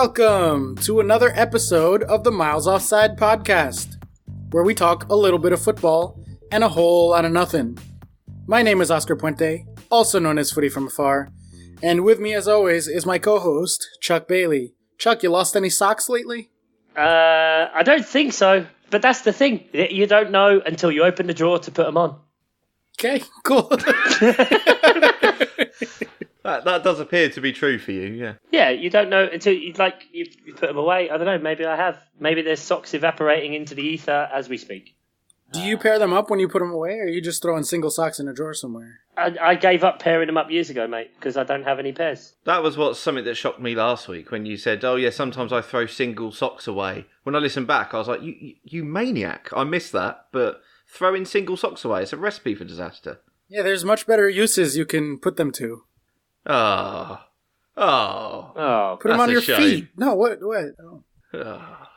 Welcome to another episode of the Miles Offside podcast, where we talk a little bit of football and a whole lot of nothing. My name is Oscar Puente, also known as Footy from Afar, and with me as always is my co-host, Chuck Bailey. Chuck, you lost any socks lately? I don't think so, but that's the thing. You don't know until you open the drawer to put them on. Okay, cool. That does appear to be true for you, yeah. Yeah, you don't know until you put them away. I don't know, maybe I have. Maybe there's socks evaporating into the ether as we speak. Do you pair them up when you put them away, or are you just throwing single socks in a drawer somewhere? I gave up pairing them up years ago, mate, because I don't have any pairs. That was something that shocked me last week when you said, oh yeah, sometimes I throw single socks away. When I listened back, I was like, you maniac. I missed that, but throwing single socks away, it's a recipe for disaster. Yeah, there's much better uses you can put them to. Oh. Put them on your feet. No, what? Oh.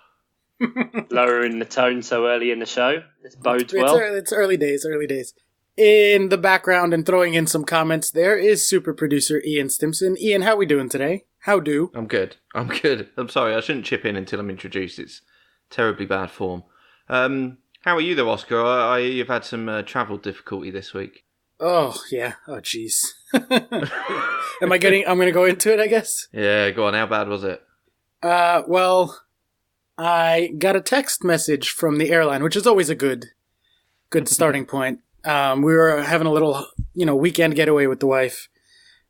Lowering the tone so early in the show. This bodes well. It's early days. In the background and throwing in some comments, there is super producer Ian Stimson. Ian, how we doing today? How do? I'm good. I'm sorry, I shouldn't chip in until I'm introduced. It's terribly bad form. How are you though, Oscar? You've had some travel difficulty this week. Oh, yeah. Oh, jeez. I'm going to go into it, I guess? Yeah, go on. How bad was it? Well, I got a text message from the airline, which is always a good starting point. We were having a little, weekend getaway with the wife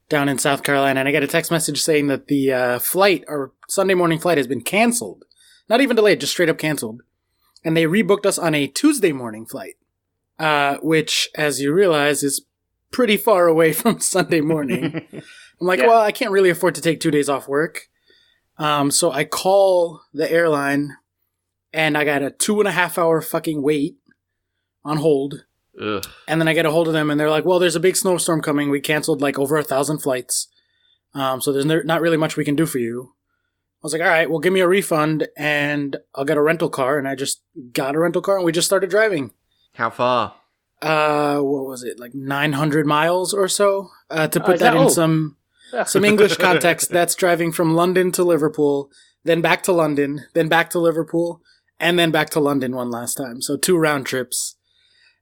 down in South Carolina, and I got a text message saying that the flight, or Sunday morning flight, has been canceled. Not even delayed, just straight up canceled. And they rebooked us on a Tuesday morning flight. Which, as you realize, is pretty far away from Sunday morning. I'm like, Well, I can't really afford to take 2 days off work. So I call the airline, and I got a 2.5 hour fucking wait on hold. Ugh. And then I get a hold of them, and they're like, well, there's a big snowstorm coming. We canceled like over 1,000 flights. So there's not really much we can do for you. I was like, all right, well, give me a refund, and I'll get a rental car. And I just got a rental car, and we just started driving. How far? What was it, like 900 miles or so? To put that in some English context, that's driving from London to Liverpool, then back to London, then back to Liverpool, and then back to London one last time. So 2 round trips.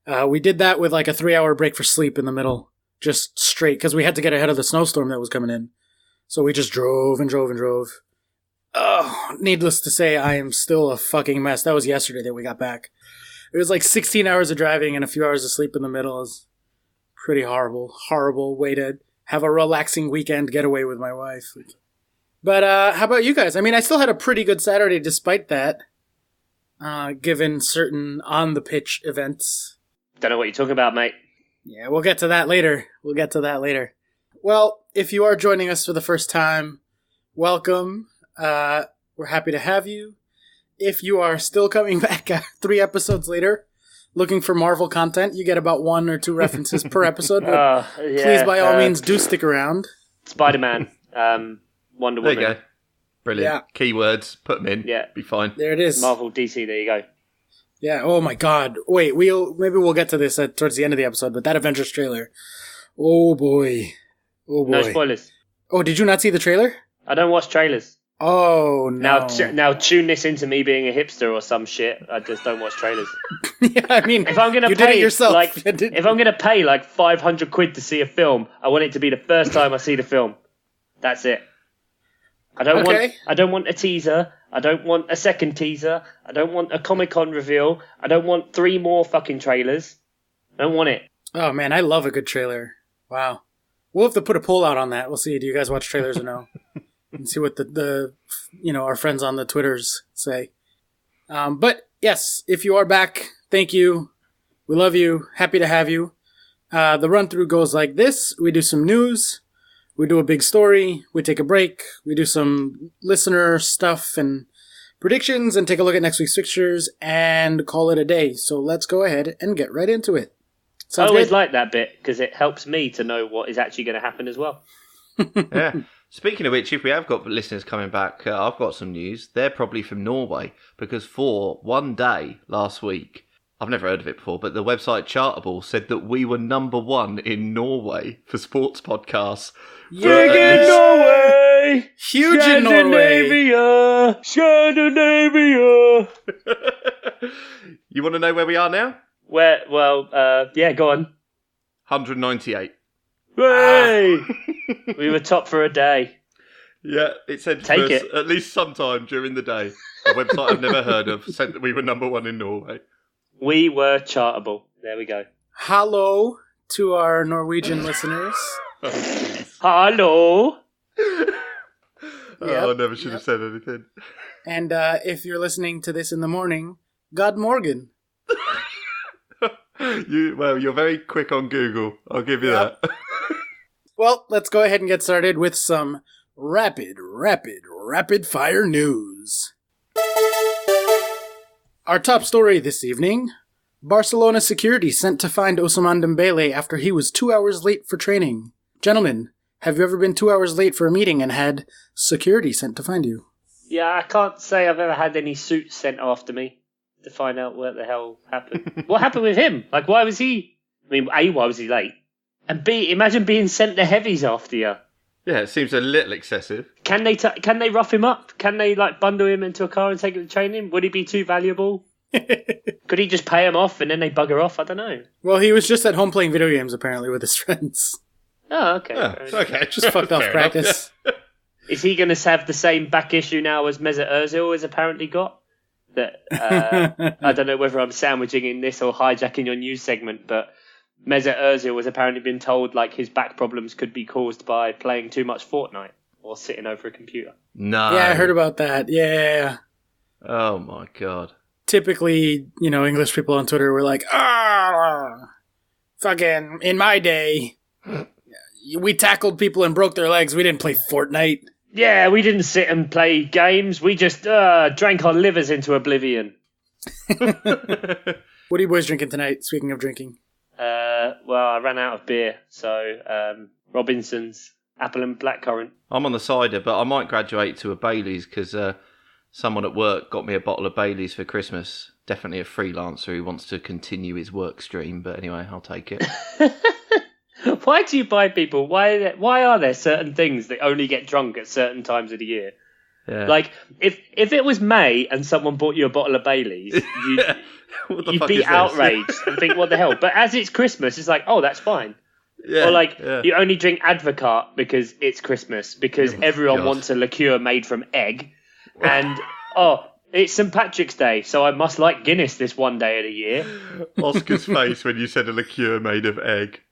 We did that with like a 3-hour break for sleep in the middle, just straight, because we had to get ahead of the snowstorm that was coming in. So we just drove and drove and drove. Oh, needless to say, I am still a fucking mess. That was yesterday that we got back. It was like 16 hours of driving and a few hours of sleep in the middle. It was pretty horrible way to have a relaxing weekend getaway with my wife. But how about you guys? I mean, I still had a pretty good Saturday despite that, given certain on-the-pitch events. Don't know what you're talking about, mate. Yeah, we'll get to that later. Well, if you are joining us for the first time, welcome. We're happy to have you. If you are still coming back 3 episodes later, looking for Marvel content, you get about 1 or 2 references per episode. But please, by all means, do stick around. Spider-Man, Wonder Woman. There you go. Brilliant. Yeah. Keywords, put them in. Yeah. Be fine. There it is. Marvel, DC, there you go. Yeah, oh my god. Wait, maybe we'll get to this towards the end of the episode, but that Avengers trailer. Oh boy. No spoilers. Oh, did you not see the trailer? I don't watch trailers. Oh, no. Now tune this into me being a hipster or some shit. I just don't watch trailers. Yeah, I mean, if I'm going to pay if I'm going to pay like 500 quid to see a film, I want it to be the first time I see the film. That's it. I don't want a teaser. I don't want a second teaser. I don't want a Comic-Con reveal. I don't want 3 more fucking trailers. I don't want it. Oh man, I love a good trailer. Wow. We'll have to put a poll out on that. We'll see. Do you guys watch trailers or no? And see what the our friends on the Twitters say. But yes, if you are back, thank you. We love you. Happy to have you. The run through goes like this. We do some news. We do a big story. We take a break. We do some listener stuff and predictions and take a look at next week's fixtures and call it a day. So let's go ahead and get right into it. Sounds I always like that bit because it helps me to know what is actually going to happen as well. Yeah. Speaking of which, if we have got listeners coming back, I've got some news. They're probably from Norway because for one day last week, I've never heard of it before, but the website Chartable said that we were number 1 in Norway for sports podcasts. Norway! Norway! Huge in Norway! Scandinavia! You want to know where we are now? Yeah, go on. 198. Hooray! We were top for a day. Yeah, it said Take it. At least sometime during the day. A website I've never heard of said that we were number one in Norway. We were chartable. There we go. Hello to our Norwegian listeners. Hello. I never should have said anything. And if you're listening to this in the morning, God Morgan. You're very quick on Google. I'll give you that. Well, let's go ahead and get started with some rapid fire news. Our top story this evening: Barcelona security sent to find Ousmane Dembele after he was 2 hours late for training. Gentlemen, have you ever been 2 hours late for a meeting and had security sent to find you? Yeah, I can't say I've ever had any suits sent after me to find out what the hell happened. What happened with him? Like, why was he... I mean, A, why was he late? And B, imagine being sent to heavies after you. Yeah, it seems a little excessive. Can they rough him up? Can they, like, bundle him into a car and take him to training? Would he be too valuable? Could he just pay him off and then they bugger off? I don't know. Well, he was just at home playing video games, apparently, with his friends. Oh, okay. Okay. Just fucked off practice. Is he going to have the same back issue now as Mesut Ozil has apparently got? That I don't know whether I'm sandwiching in this or hijacking your news segment, but Mesut Ozil has apparently been told like his back problems could be caused by playing too much Fortnite or sitting over a computer. No. Yeah, I heard about that. Yeah. Oh my god. Typically, English people on Twitter were like, fucking, in my day, we tackled people and broke their legs. We didn't play Fortnite. Yeah, we didn't sit and play games. We just drank our livers into oblivion. What are you boys drinking tonight, speaking of drinking? Well, I ran out of beer, so Robinson's apple and blackcurrant. I'm on the cider, but I might graduate to a Baileys because someone at work got me a bottle of Baileys for Christmas. Definitely a freelancer who wants to continue his work stream, but anyway, I'll take it. Why do you buy people? Why are there certain things that only get drunk at certain times of the year? Yeah. Like, if it was May and someone bought you a bottle of Baileys, you'd be outraged and think, what the hell? But as it's Christmas, it's like, oh, that's fine. Yeah, or like, you only drink Advocaat because it's Christmas, because everyone wants a liqueur made from egg. And, it's St. Patrick's Day, so I must like Guinness this one day of the year. Oscar's face when you said a liqueur made of egg.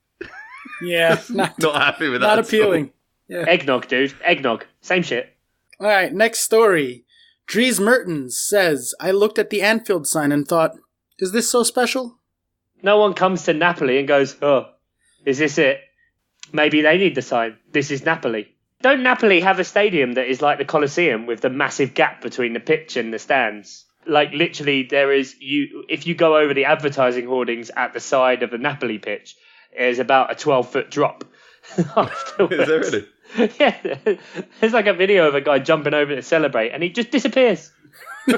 Yeah, not happy with that. Not appealing. Yeah. Eggnog, dude. Eggnog. Same shit. All right, next story. Dries Mertens says, I looked at the Anfield sign and thought, is this so special? No one comes to Napoli and goes, oh, is this it? Maybe they need the sign. This is Napoli. Don't Napoli have a stadium that is like the Colosseum with the massive gap between the pitch and the stands? Like, literally, if you go over the advertising hoardings at the side of the Napoli pitch, there's about a 12-foot drop afterwards. Is there really? Yeah. There's like a video of a guy jumping over to celebrate, and he just disappears. Yeah,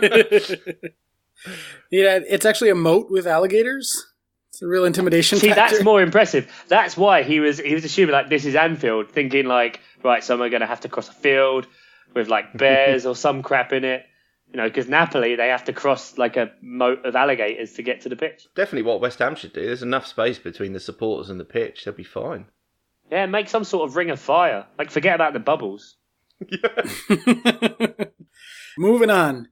it's actually a moat with alligators. It's a real intimidation factor. That's more impressive. That's why he was assuming, like, this is Anfield, thinking, like, right, so am I going to have to cross a field with, like, bears or some crap in it? Because Napoli, they have to cross, like, a moat of alligators to get to the pitch. Definitely what West Ham should do. There's enough space between the supporters and the pitch. They'll be fine. Yeah, make some sort of ring of fire. Like, forget about the bubbles. Moving on.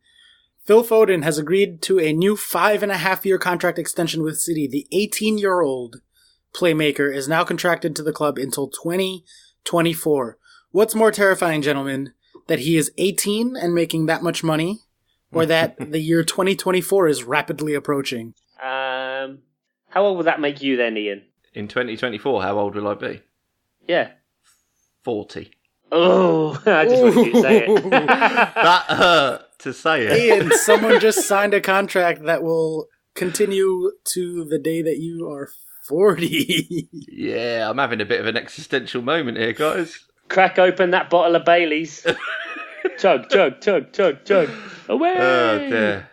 Phil Foden has agreed to a new 5.5-year contract extension with City. The 18-year-old playmaker is now contracted to the club until 2024. What's more terrifying, gentlemen, that he is 18 and making that much money, or that the year 2024 is rapidly approaching? How old will that make you then, Ian? In 2024, how old will I be? Yeah. 40. Oh, I just wanted you to say it. That hurt to say it. Ian, someone just signed a contract that will continue to the day that you are 40. Yeah, I'm having a bit of an existential moment here, guys. Crack open that bottle of Baileys. Chug, chug, chug, chug, chug. Away! Oh, dear.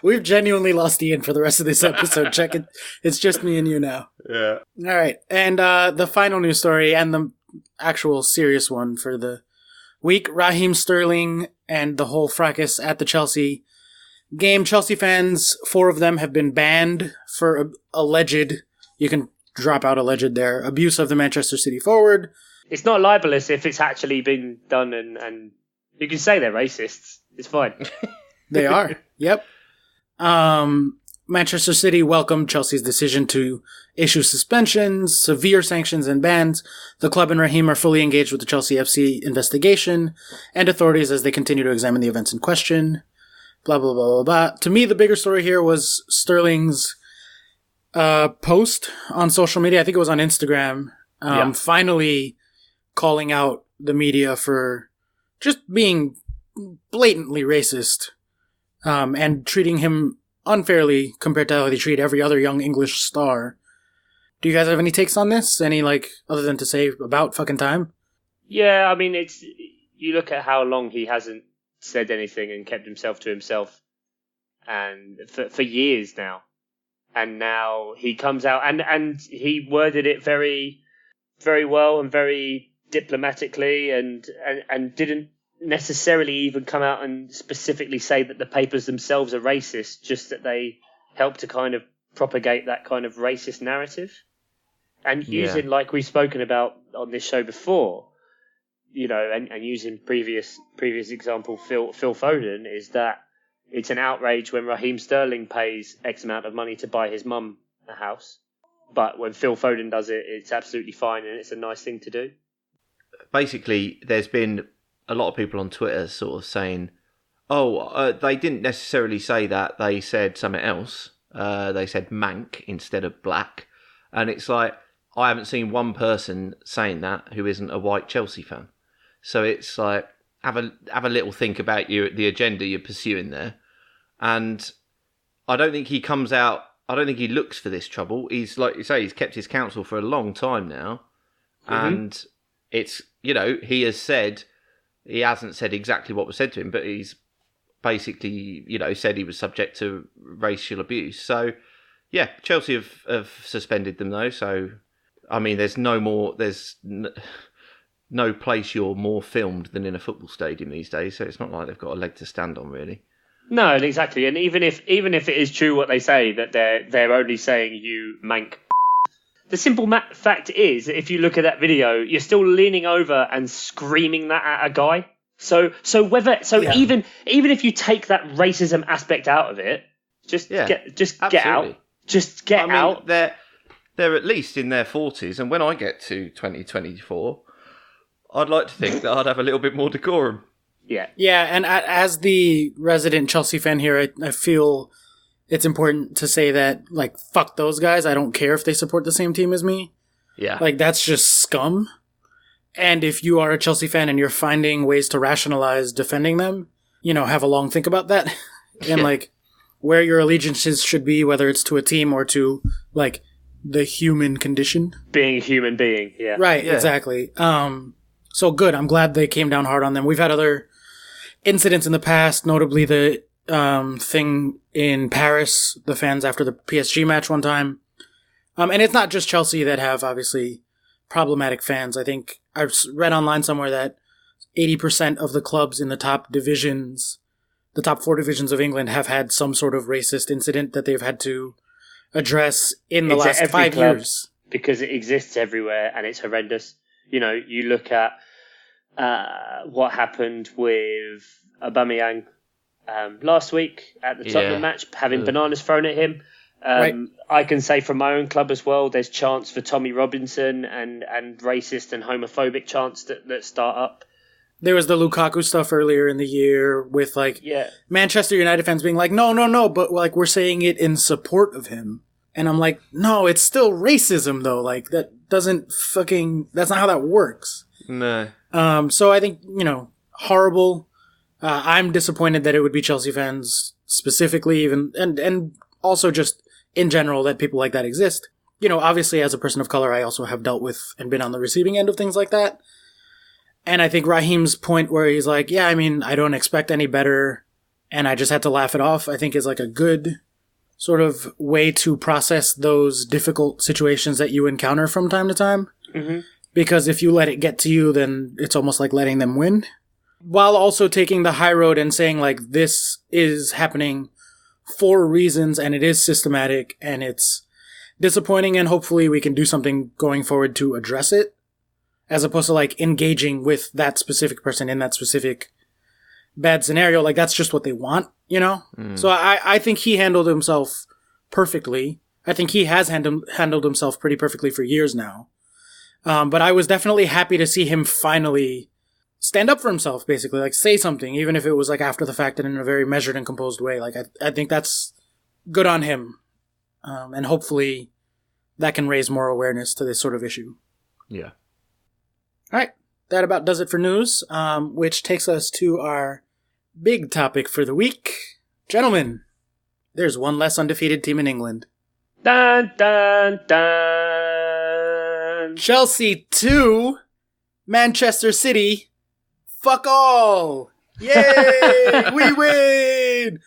We've genuinely lost Ian for the rest of this episode. Check it. It's just me and you now. Yeah. All right. And the final news story and actual serious one for the week. Raheem Sterling and the whole fracas at the Chelsea game. Chelsea fans, 4 of them have been banned for alleged, you can drop out alleged there, abuse of the Manchester City forward. It's not libelous if it's actually been done, and you can say they're racists. It's fine. They are. Yep. Manchester City welcomed Chelsea's decision to issue suspensions, severe sanctions, and bans. The club and Raheem are fully engaged with the Chelsea FC investigation and authorities as they continue to examine the events in question. Blah, blah, blah, blah, blah. To me, the bigger story here was Sterling's post on social media. I think it was on Instagram. Finally calling out the media for just being blatantly racist and treating him unfairly compared to how they treat every other young English star. Do you guys have any takes on this? Any, other than to say about fucking time? Yeah, I mean, you look at how long he hasn't said anything and kept himself to himself, and for years now. And now he comes out and he worded it very, very well and very diplomatically and didn't necessarily even come out and specifically say that the papers themselves are racist, just that they help to kind of propagate that kind of racist narrative. And using, like we've spoken about on this show before, and using previous example, Phil Foden, is that it's an outrage when Raheem Sterling pays X amount of money to buy his mum a house. But when Phil Foden does it, it's absolutely fine and it's a nice thing to do. Basically, there's been a lot of people on Twitter sort of saying, they didn't necessarily say that, they said something else. They said mank instead of black. And it's like, I haven't seen one person saying that who isn't a white Chelsea fan. So it's like, have a little think about the agenda you're pursuing there. And I don't think he comes out, I don't think he looks for this trouble. He's, like you say, he's kept his counsel for a long time now. Mm-hmm. And it's, he has said, he hasn't said exactly what was said to him, but he's basically, said he was subject to racial abuse. So, yeah, Chelsea have suspended them though. So, I mean, there's no place you're more filmed than in a football stadium these days. So it's not like they've got a leg to stand on, really. No, exactly. And even if it is true what they say, that they're only saying you mank. The simple fact is, if you look at that video, you're still leaning over and screaming that at a guy. So even if you take that racism aspect out of it, get out. Just get out. They're at least in their 40s, and when I get to 2024, I'd like to think that I'd have a little bit more decorum. Yeah. Yeah, and as the resident Chelsea fan here, I feel it's important to say that, fuck those guys. I don't care if they support the same team as me. Yeah. That's just scum. And if you are a Chelsea fan and you're finding ways to rationalize defending them, have a long think about that. And, where your allegiances should be, whether it's to a team or to, the human condition. Being a human being, yeah. Right, yeah. Exactly. So good. I'm glad they came down hard on them. We've had other incidents in the past, notably the thing in Paris, the fans after the PSG match one time. And it's not just Chelsea that have, obviously, problematic fans. I think I've read online somewhere that 80% of the clubs in the top divisions, the top 4 divisions of England, have had some sort of racist incident that they've had to address in the last 5 years. Because it exists everywhere and it's horrendous. You look at what happened with Aubameyang last week at the Tottenham match, having bananas thrown at him. Right. I can say from my own club as well, there's chants for Tommy Robinson and racist and homophobic chants that start up. There was the Lukaku stuff earlier in the year with Manchester United fans being like, no, but we're saying it in support of him. And I'm like, no, it's still racism though. That's not how that works. No. So I think, horrible. I'm disappointed that it would be Chelsea fans specifically, even, and also just in general that people like that exist. Obviously as a person of color, I also have dealt with and been on the receiving end of things like that. And I think Raheem's point where he's like, yeah, I mean, I don't expect any better and I just had to laugh it off, I think is a good sort of way to process those difficult situations that you encounter from time to time. Mm-hmm. because if you let it get to you, then it's almost like letting them win. While also taking the high road and saying, like, this is happening for reasons, and it is systematic, and it's disappointing, and hopefully we can do something going forward to address it, as opposed to, like, engaging with that specific person in that specific bad scenario. Like, that's just what they want, you know? So I think he handled himself perfectly. I think he has handled himself pretty perfectly for years now. But I was definitely happy to see him finally stand up for himself, basically, like, say something, even if it was, like, after the fact and in a very measured and composed way. Like, I think that's good on him. And hopefully that can raise more awareness to this sort of issue. Yeah. All right. That about does it for news, which takes us to our big topic for the week. Gentlemen, there's one less undefeated team in England. Dun, dun, dun. Chelsea 2, Manchester City, fuck all. Yay! We win!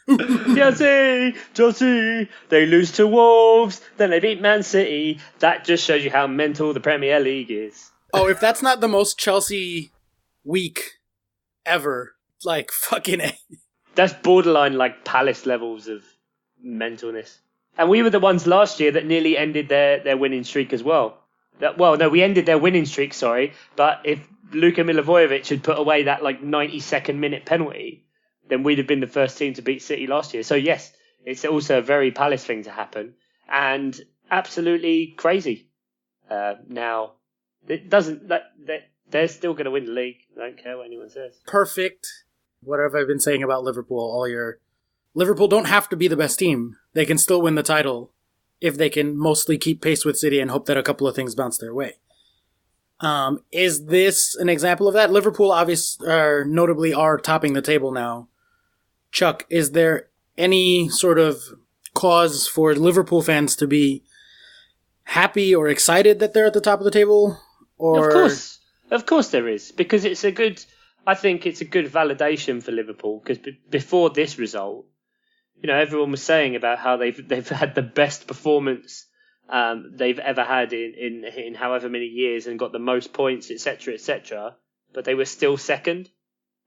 Chelsea, they lose to Wolves, then they beat Man City. That just shows you how mental the Premier League is. Oh, if that's not the most Chelsea week ever, like, fucking A. That's borderline, like, Palace levels of mentalness. And we were the ones last year that nearly ended their winning streak as well. We ended their winning streak, but if Luka Milivojevic had put away that, like, 92nd minute penalty, then we'd have been the first team to beat City last year. So yes, it's also a very Palace thing to happen, and absolutely crazy. Now, it doesn't. They're still going to win the league. I don't care what anyone says. Perfect. What have I been saying about Liverpool all year? Liverpool don't have to be the best team. They can still win the title if they can mostly keep pace with City and hope that a couple of things bounce their way. Is this an example of that? Liverpool notably are topping the table now. Chuck, is there any sort of cause for Liverpool fans to be happy or excited that they're at the top of the table? Or Of course there is, because I think it's a good validation for Liverpool, because before this result, you know, everyone was saying about how they've had the best performance they've ever had in however many years and got the most points, etc., but they were still second.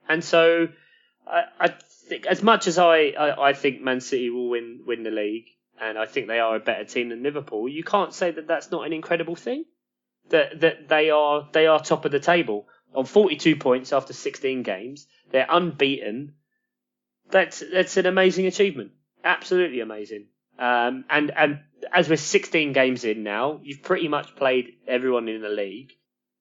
And so I think, as much as I think Man City will win the league, and I think they are a better team than Liverpool, you can't say that that's not an incredible thing, that they are top of the table on 42 points after 16 games. They're unbeaten. That's an amazing achievement. Absolutely amazing. And as we're 16 games in now, you've pretty much played everyone in the league.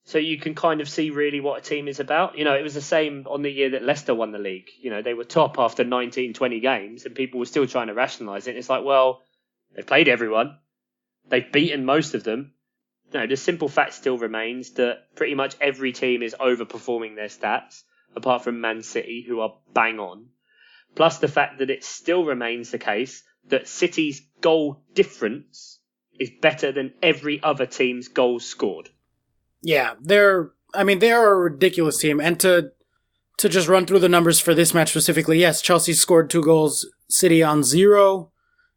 So you can kind of see really what a team is about. You know, it was the same on the year that Leicester won the league. You know, they were top after 19, 20 games, and people were still trying to rationalise it. It's like, well, they've played everyone. They've beaten most of them. No, the simple fact still remains that pretty much every team is overperforming their stats, apart from Man City, who are bang on. Plus the fact that it still remains the case that City's goal difference is better than every other team's goals scored. Yeah, they are a ridiculous team. And to just run through the numbers for this match specifically, yes, Chelsea scored 2 goals, City on 0,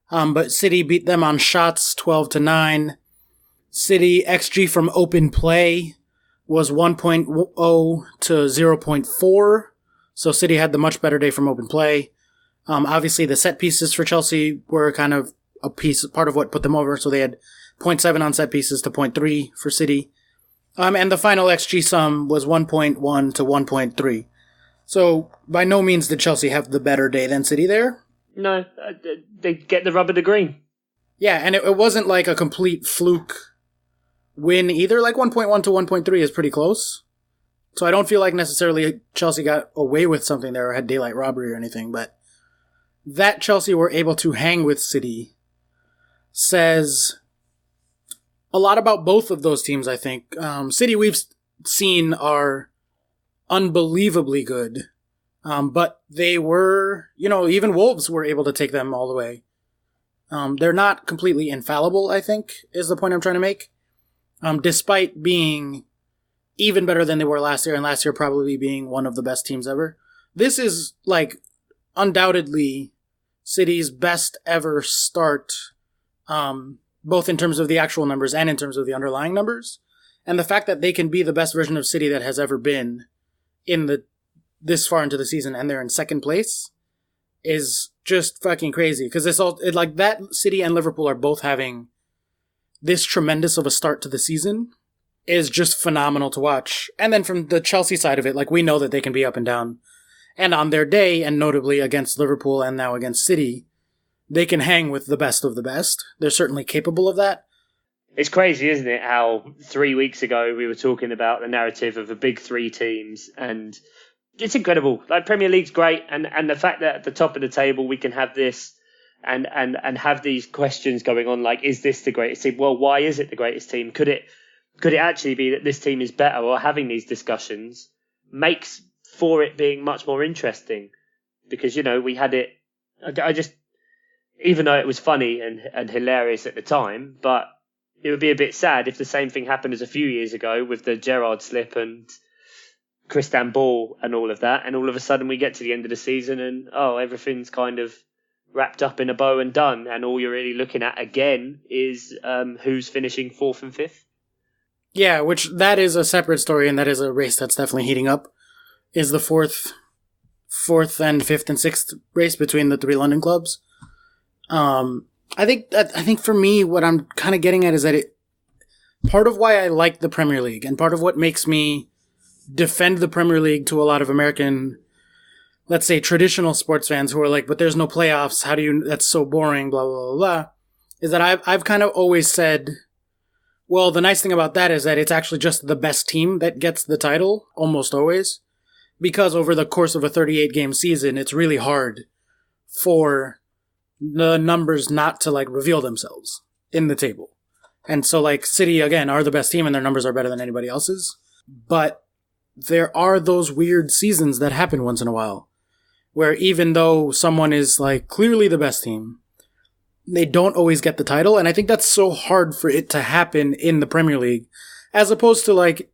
but City beat them on shots 12-9. City XG from open play was 1.0 to 0.4. So City had the much better day from open play. Obviously, the set pieces for Chelsea were kind of part of what put them over. So they had 0.7 on set pieces to 0.3 for City. And the final XG sum was 1.1 to 1.3. So by no means did Chelsea have the better day than City there. No, they get the rub of the green. Yeah, and it wasn't like a complete fluke win either. Like 1.1 to 1.3 is pretty close. So I don't feel like necessarily Chelsea got away with something there or had daylight robbery or anything, but that Chelsea were able to hang with City says a lot about both of those teams, I think. City, we've seen, are unbelievably good, but they were, even Wolves were able to take them all the way. They're not completely infallible, I think, is the point I'm trying to make. Despite being even better than they were last year, and last year probably being one of the best teams ever. This is, like, undoubtedly City's best ever start, both in terms of the actual numbers and in terms of the underlying numbers. And the fact that they can be the best version of City that has ever been this far into the season, and they're in second place, is just fucking crazy. Because like that City and Liverpool are both having this tremendous of a start to the season is just phenomenal to watch. And then from the Chelsea side of it, like we know that they can be up and down. And on their day, and notably against Liverpool and now against City, they can hang with the best of the best. They're certainly capable of that. It's crazy, isn't it, how 3 weeks ago we were talking about the narrative of the big three teams, and it's incredible. Like, Premier League's great, and the fact that at the top of the table we can have this and have these questions going on, like, is this the greatest team? Well, why is it the greatest team? Could it actually be that this team is better? Or having these discussions makes for it being much more interesting, because, you know, we had it. I just, even though it was funny and hilarious at the time, but it would be a bit sad if the same thing happened as a few years ago with the Gerrard slip and Christian Ball and all of that, and all of a sudden we get to the end of the season and everything's kind of wrapped up in a bow and done, and all you're really looking at again is who's finishing fourth and fifth. Yeah, which that is a separate story, and that is a race that's definitely heating up. Is the fourth and fifth and sixth race between the three London clubs. I think for me, what I'm kind of getting at is that part of why I like the Premier League, and part of what makes me defend the Premier League to a lot of American, let's say, traditional sports fans who are like, but there's no playoffs, that's so boring, blah, blah, blah, blah, is that I've kind of always said, well, the nice thing about that is that it's actually just the best team that gets the title, almost always, because over the course of a 38-game season, it's really hard for the numbers not to, like, reveal themselves in the table. And so, like, City, again, are the best team and their numbers are better than anybody else's. But there are those weird seasons that happen once in a while where even though someone is, like, clearly the best team, they don't always get the title. And I think that's so hard for it to happen in the Premier League, as opposed to, like,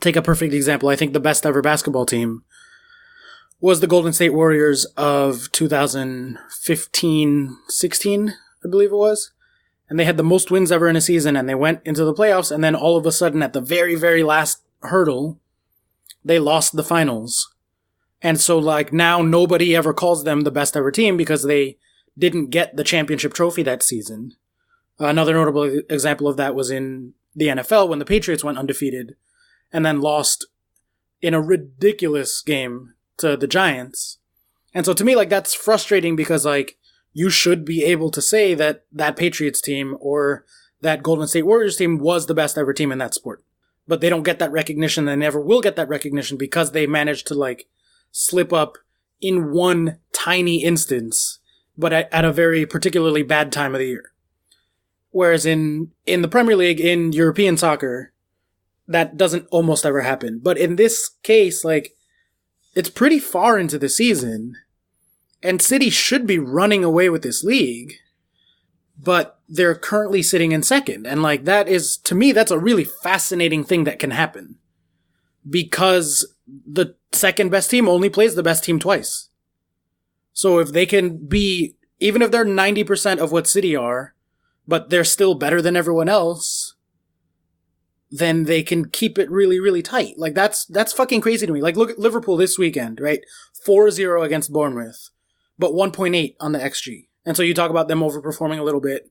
take a perfect example. I think the best ever basketball team was the Golden State Warriors of 2015-16, I believe it was. And they had the most wins ever in a season, and they went into the playoffs, and then all of a sudden, at the very, very last hurdle, they lost the finals. And so, like, now nobody ever calls them the best ever team because they didn't get the championship trophy that season. Another notable example of that was in the NFL when the Patriots went undefeated and then lost in a ridiculous game to the Giants. And so to me, like, that's frustrating because, like, you should be able to say that that Patriots team or that Golden State Warriors team was the best ever team in that sport. But they don't get that recognition. They never will get that recognition because they managed to, like, slip up in one tiny instance, but at a very particularly bad time of the year. Whereas in the Premier League, in European soccer, that doesn't almost ever happen. But in this case, like, it's pretty far into the season, and City should be running away with this league, but they're currently sitting in second. And, like, that is, to me, that's a really fascinating thing that can happen. Because the second best team only plays the best team twice. So if they can be, even if they're 90% of what City are, but they're still better than everyone else, then they can keep it really, really tight. Like, that's fucking crazy to me. Like, look at Liverpool this weekend, right? 4-0 against Bournemouth, but 1.8 on the XG. And so you talk about them overperforming a little bit.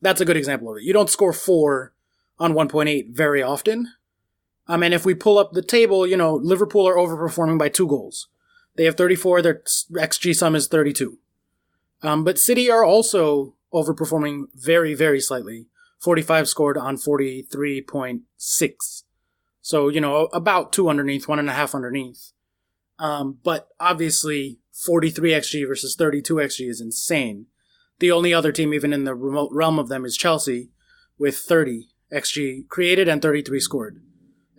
That's a good example of it. You don't score 4 on 1.8 very often. And if we pull up the table, you know, Liverpool are overperforming by 2 goals. They have 34, their XG sum is 32. But City are also overperforming very, very slightly. 45 scored on 43.6. So, you know, about 2 underneath, 1.5 underneath. But obviously, 43 XG versus 32 XG is insane. The only other team even in the remote realm of them is Chelsea, with 30 XG created and 33 scored.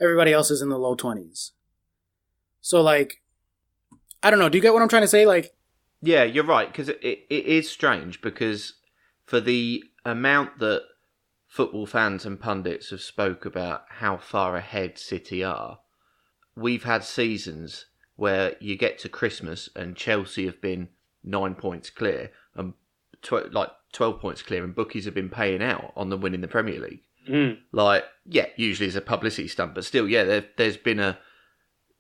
Everybody else is in the low 20s. So, like, I don't know. Do you get what I'm trying to say? Like, yeah, you're right, because it is strange, because for the amount that football fans and pundits have spoke about how far ahead City are, we've had seasons where you get to Christmas and Chelsea have been 9 points clear and 12 points clear, and bookies have been paying out on them winning the Premier League. Like, yeah, usually it's a publicity stunt, but still, yeah, there's been a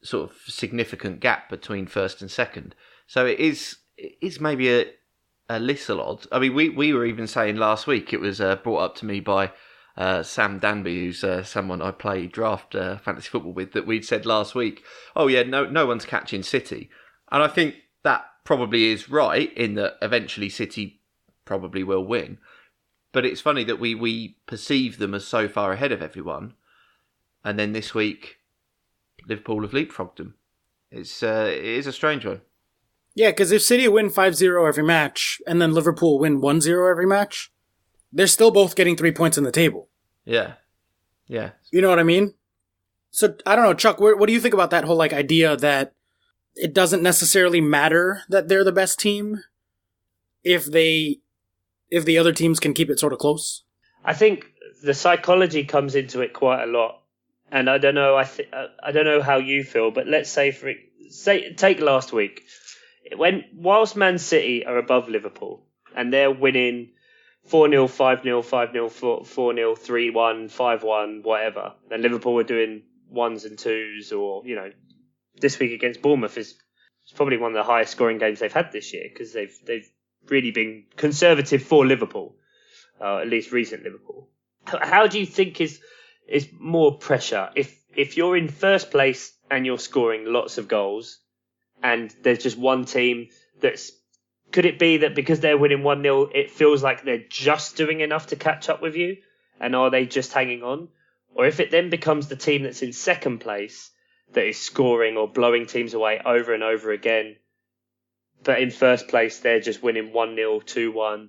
sort of significant gap between first and second. So it is maybe a little odd. I mean, we were even saying last week, it was brought up to me by Sam Danby, who's someone I play draft fantasy football with, that we'd said last week, oh yeah, no one's catching City. And I think that probably is right, in that eventually City probably will win. But it's funny that we perceive them as so far ahead of everyone, and then this week Liverpool have leapfrogged them. It is a strange one. Yeah, because if City win 5-0 every match, and then Liverpool win 1-0 every match, they're still both getting 3 points in the table. Yeah. You know what I mean? So, I don't know, Chuck, what do you think about that whole idea that it doesn't necessarily matter that they're the best team if the other teams can keep it sort of close? I think the psychology comes into it quite a lot. And I don't know, I don't know how you feel, but let's say take last week. Whilst Man City are above Liverpool and they're winning 4-0, 5-0, 5-0, 4-0, 3-1, 5-1, whatever, and Liverpool were doing 1s and 2s, or, this week against Bournemouth is probably one of the highest scoring games they've had this year, because they've really been conservative for Liverpool, at least recent Liverpool. How do you think is more pressure if you're in first place and you're scoring lots of goals, and there's just one team could it be that because they're winning 1-0, it feels like they're just doing enough to catch up with you, and are they just hanging on? Or if it then becomes the team that's in second place that is scoring or blowing teams away over and over again, but in first place they're just winning 1-0, 2-1,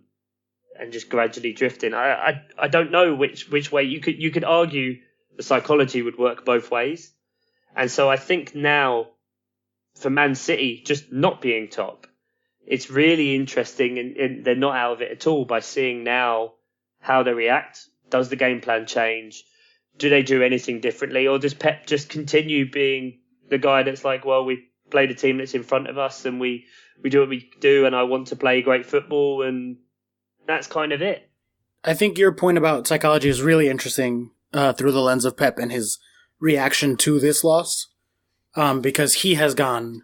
and just gradually drifting. I don't know which way you could argue the psychology would work both ways. And so I think now, for Man City just not being top, it's really interesting, and they're not out of it at all, by seeing now how they react. Does the game plan change? Do they do anything differently? Or does Pep just continue being the guy that's like, well, we play the team that's in front of us, and we do what we do, and I want to play great football, and that's kind of it. I think your point about psychology is really interesting through the lens of Pep and his reaction to this loss, because he has gone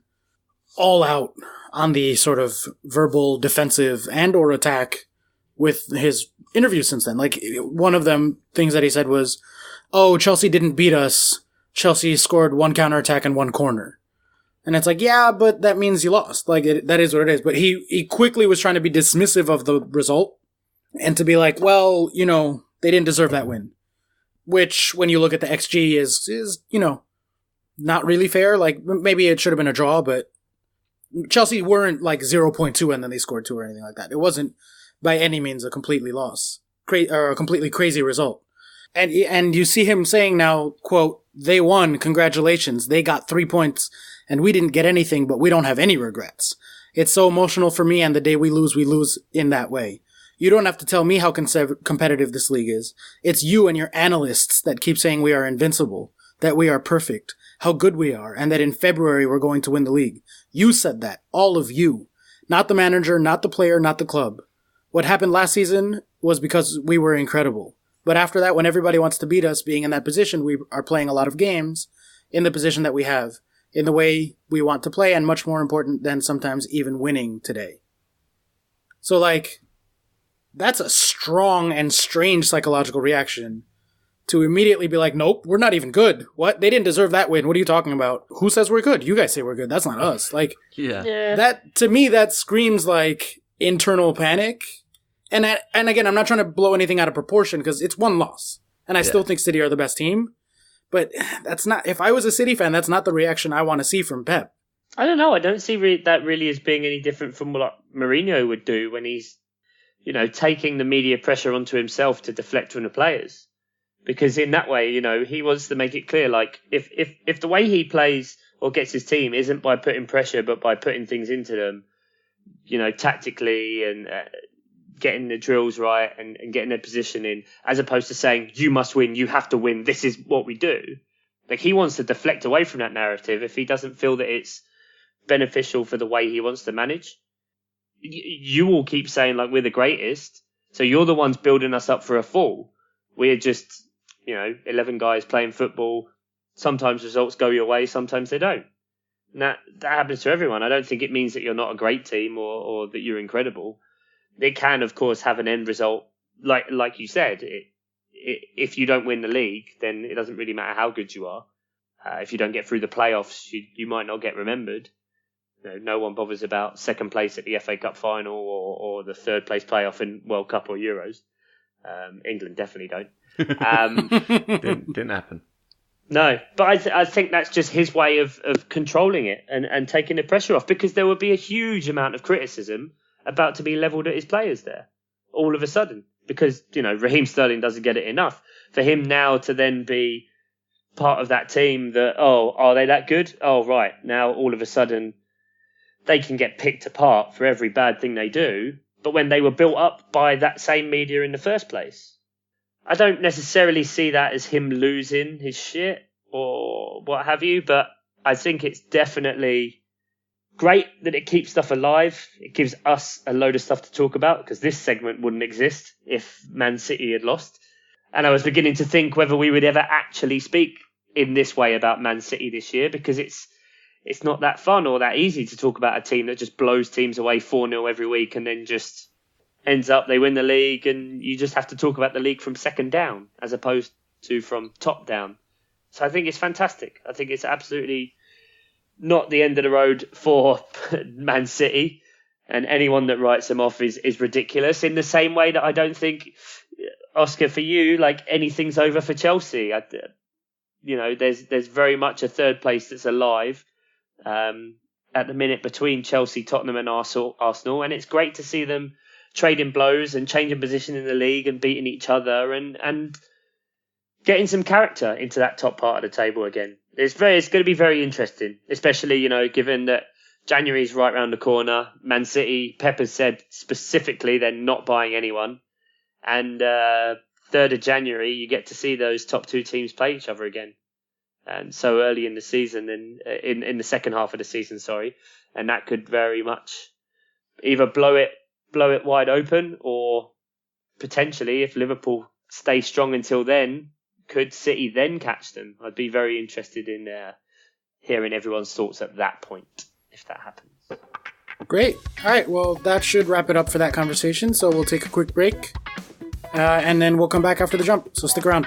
all out on the sort of verbal defensive and or attack with his interviews since then. Like, one of them things that he said was, oh, Chelsea didn't beat us. Chelsea scored one counterattack and one corner. And it's like, yeah, but that means you lost. Like, that is what it is. But he quickly was trying to be dismissive of the result and to be like, well, they didn't deserve that win. Which, when you look at the XG, is not really fair. Like, maybe it should have been a draw, but Chelsea weren't like 0.2 and then they scored 2 or anything like that. It wasn't by any means a completely or a completely crazy result. And you see him saying now, quote, they won, congratulations, they got 3 points, and we didn't get anything, but we don't have any regrets. It's so emotional for me, and the day we lose in that way. You don't have to tell me how competitive this league is. It's you and your analysts that keep saying we are invincible, that we are perfect, how good we are, and that in February we're going to win the league. You said that, all of you. Not the manager, not the player, not the club. What happened last season was because we were incredible. But after that, when everybody wants to beat us, being in that position, we are playing a lot of games in the position that we have, in the way we want to play, and much more important than sometimes even winning today. So, that's a strong and strange psychological reaction to immediately be like, nope, we're not even good. What? They didn't deserve that win. What are you talking about? Who says we're good? You guys say we're good. That's not us. Yeah. That, to me, that screams like internal panic. And again, I'm not trying to blow anything out of proportion because it's one loss. And I still think City are the best team. But that's not, if I was a City fan, that's not the reaction I want to see from Pep. I don't know. I don't see that really as being any different from what Mourinho would do when he's, taking the media pressure onto himself to deflect from the players. Because in that way, he wants to make it clear, like, if the way he plays or gets his team isn't by putting pressure, but by putting things into them, tactically and getting the drills right and getting their position in, as opposed to saying, you must win, you have to win, this is what we do. Like, he wants to deflect away from that narrative if he doesn't feel that it's beneficial for the way he wants to manage. You all keep saying, like, we're the greatest, so you're the ones building us up for a fall. We're just, 11 guys playing football. Sometimes results go your way, sometimes they don't. And that happens to everyone. I don't think it means that you're not a great team or that you're incredible. It can, of course, have an end result. Like you said, if you don't win the league, then it doesn't really matter how good you are. If you don't get through the playoffs, you might not get remembered. No one bothers about second place at the FA Cup final or the third place playoff in World Cup or Euros. England definitely don't. Didn't happen. No, but I think that's just his way of controlling it and taking the pressure off, because there would be a huge amount of criticism about to be levelled at his players there all of a sudden, because, Raheem Sterling doesn't get it enough. For him now to then be part of that team that, are they that good? Oh, right. Now all of a sudden they can get picked apart for every bad thing they do, but when they were built up by that same media in the first place. I don't necessarily see that as him losing his shit or what have you, but I think it's definitely great that it keeps stuff alive. It gives us a load of stuff to talk about, because this segment wouldn't exist if Man City had lost. And I was beginning to think whether we would ever actually speak in this way about Man City this year, because it's not that fun or that easy to talk about a team that just blows teams away 4-0 every week and then just ends up they win the league, and you just have to talk about the league from second down as opposed to from top down. So I think it's fantastic. I think it's absolutely not the end of the road for Man City, and anyone that writes them off is ridiculous, in the same way that I don't think, Oscar, for you, like, anything's over for Chelsea. There's very much a third place that's alive at the minute between Chelsea, Tottenham and Arsenal, and it's great to see them trading blows and changing position in the league and beating each other and getting some character into that top part of the table again. It's going to be very interesting, especially, given that January's right around the corner. Man City, Pep has said specifically they're not buying anyone. And 3rd of January, you get to see those top two teams play each other again. And so early in the season, in the second half of the season, and that could very much either blow it wide open, or potentially, if Liverpool stay strong until then, could City then catch them? I'd be very interested in hearing everyone's thoughts at that point, if that happens. Great. All right, well, that should wrap it up for that conversation, so we'll take a quick break, and then we'll come back after the jump, so stick around.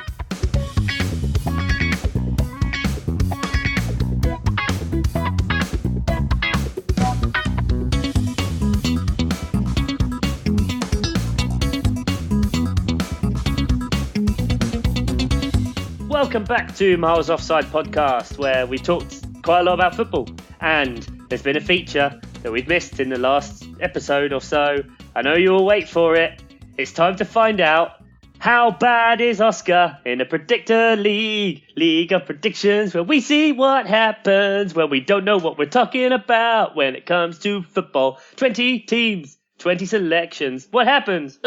Welcome back to Miles Offside Podcast, where we talked quite a lot about football, and there's been a feature that we've missed in the last episode or so. I know you all wait for it. It's time to find out, how bad is Oscar in a predictor league of predictions, where we see what happens when we don't know what we're talking about when it comes to football. 20 teams, 20 selections. What happens?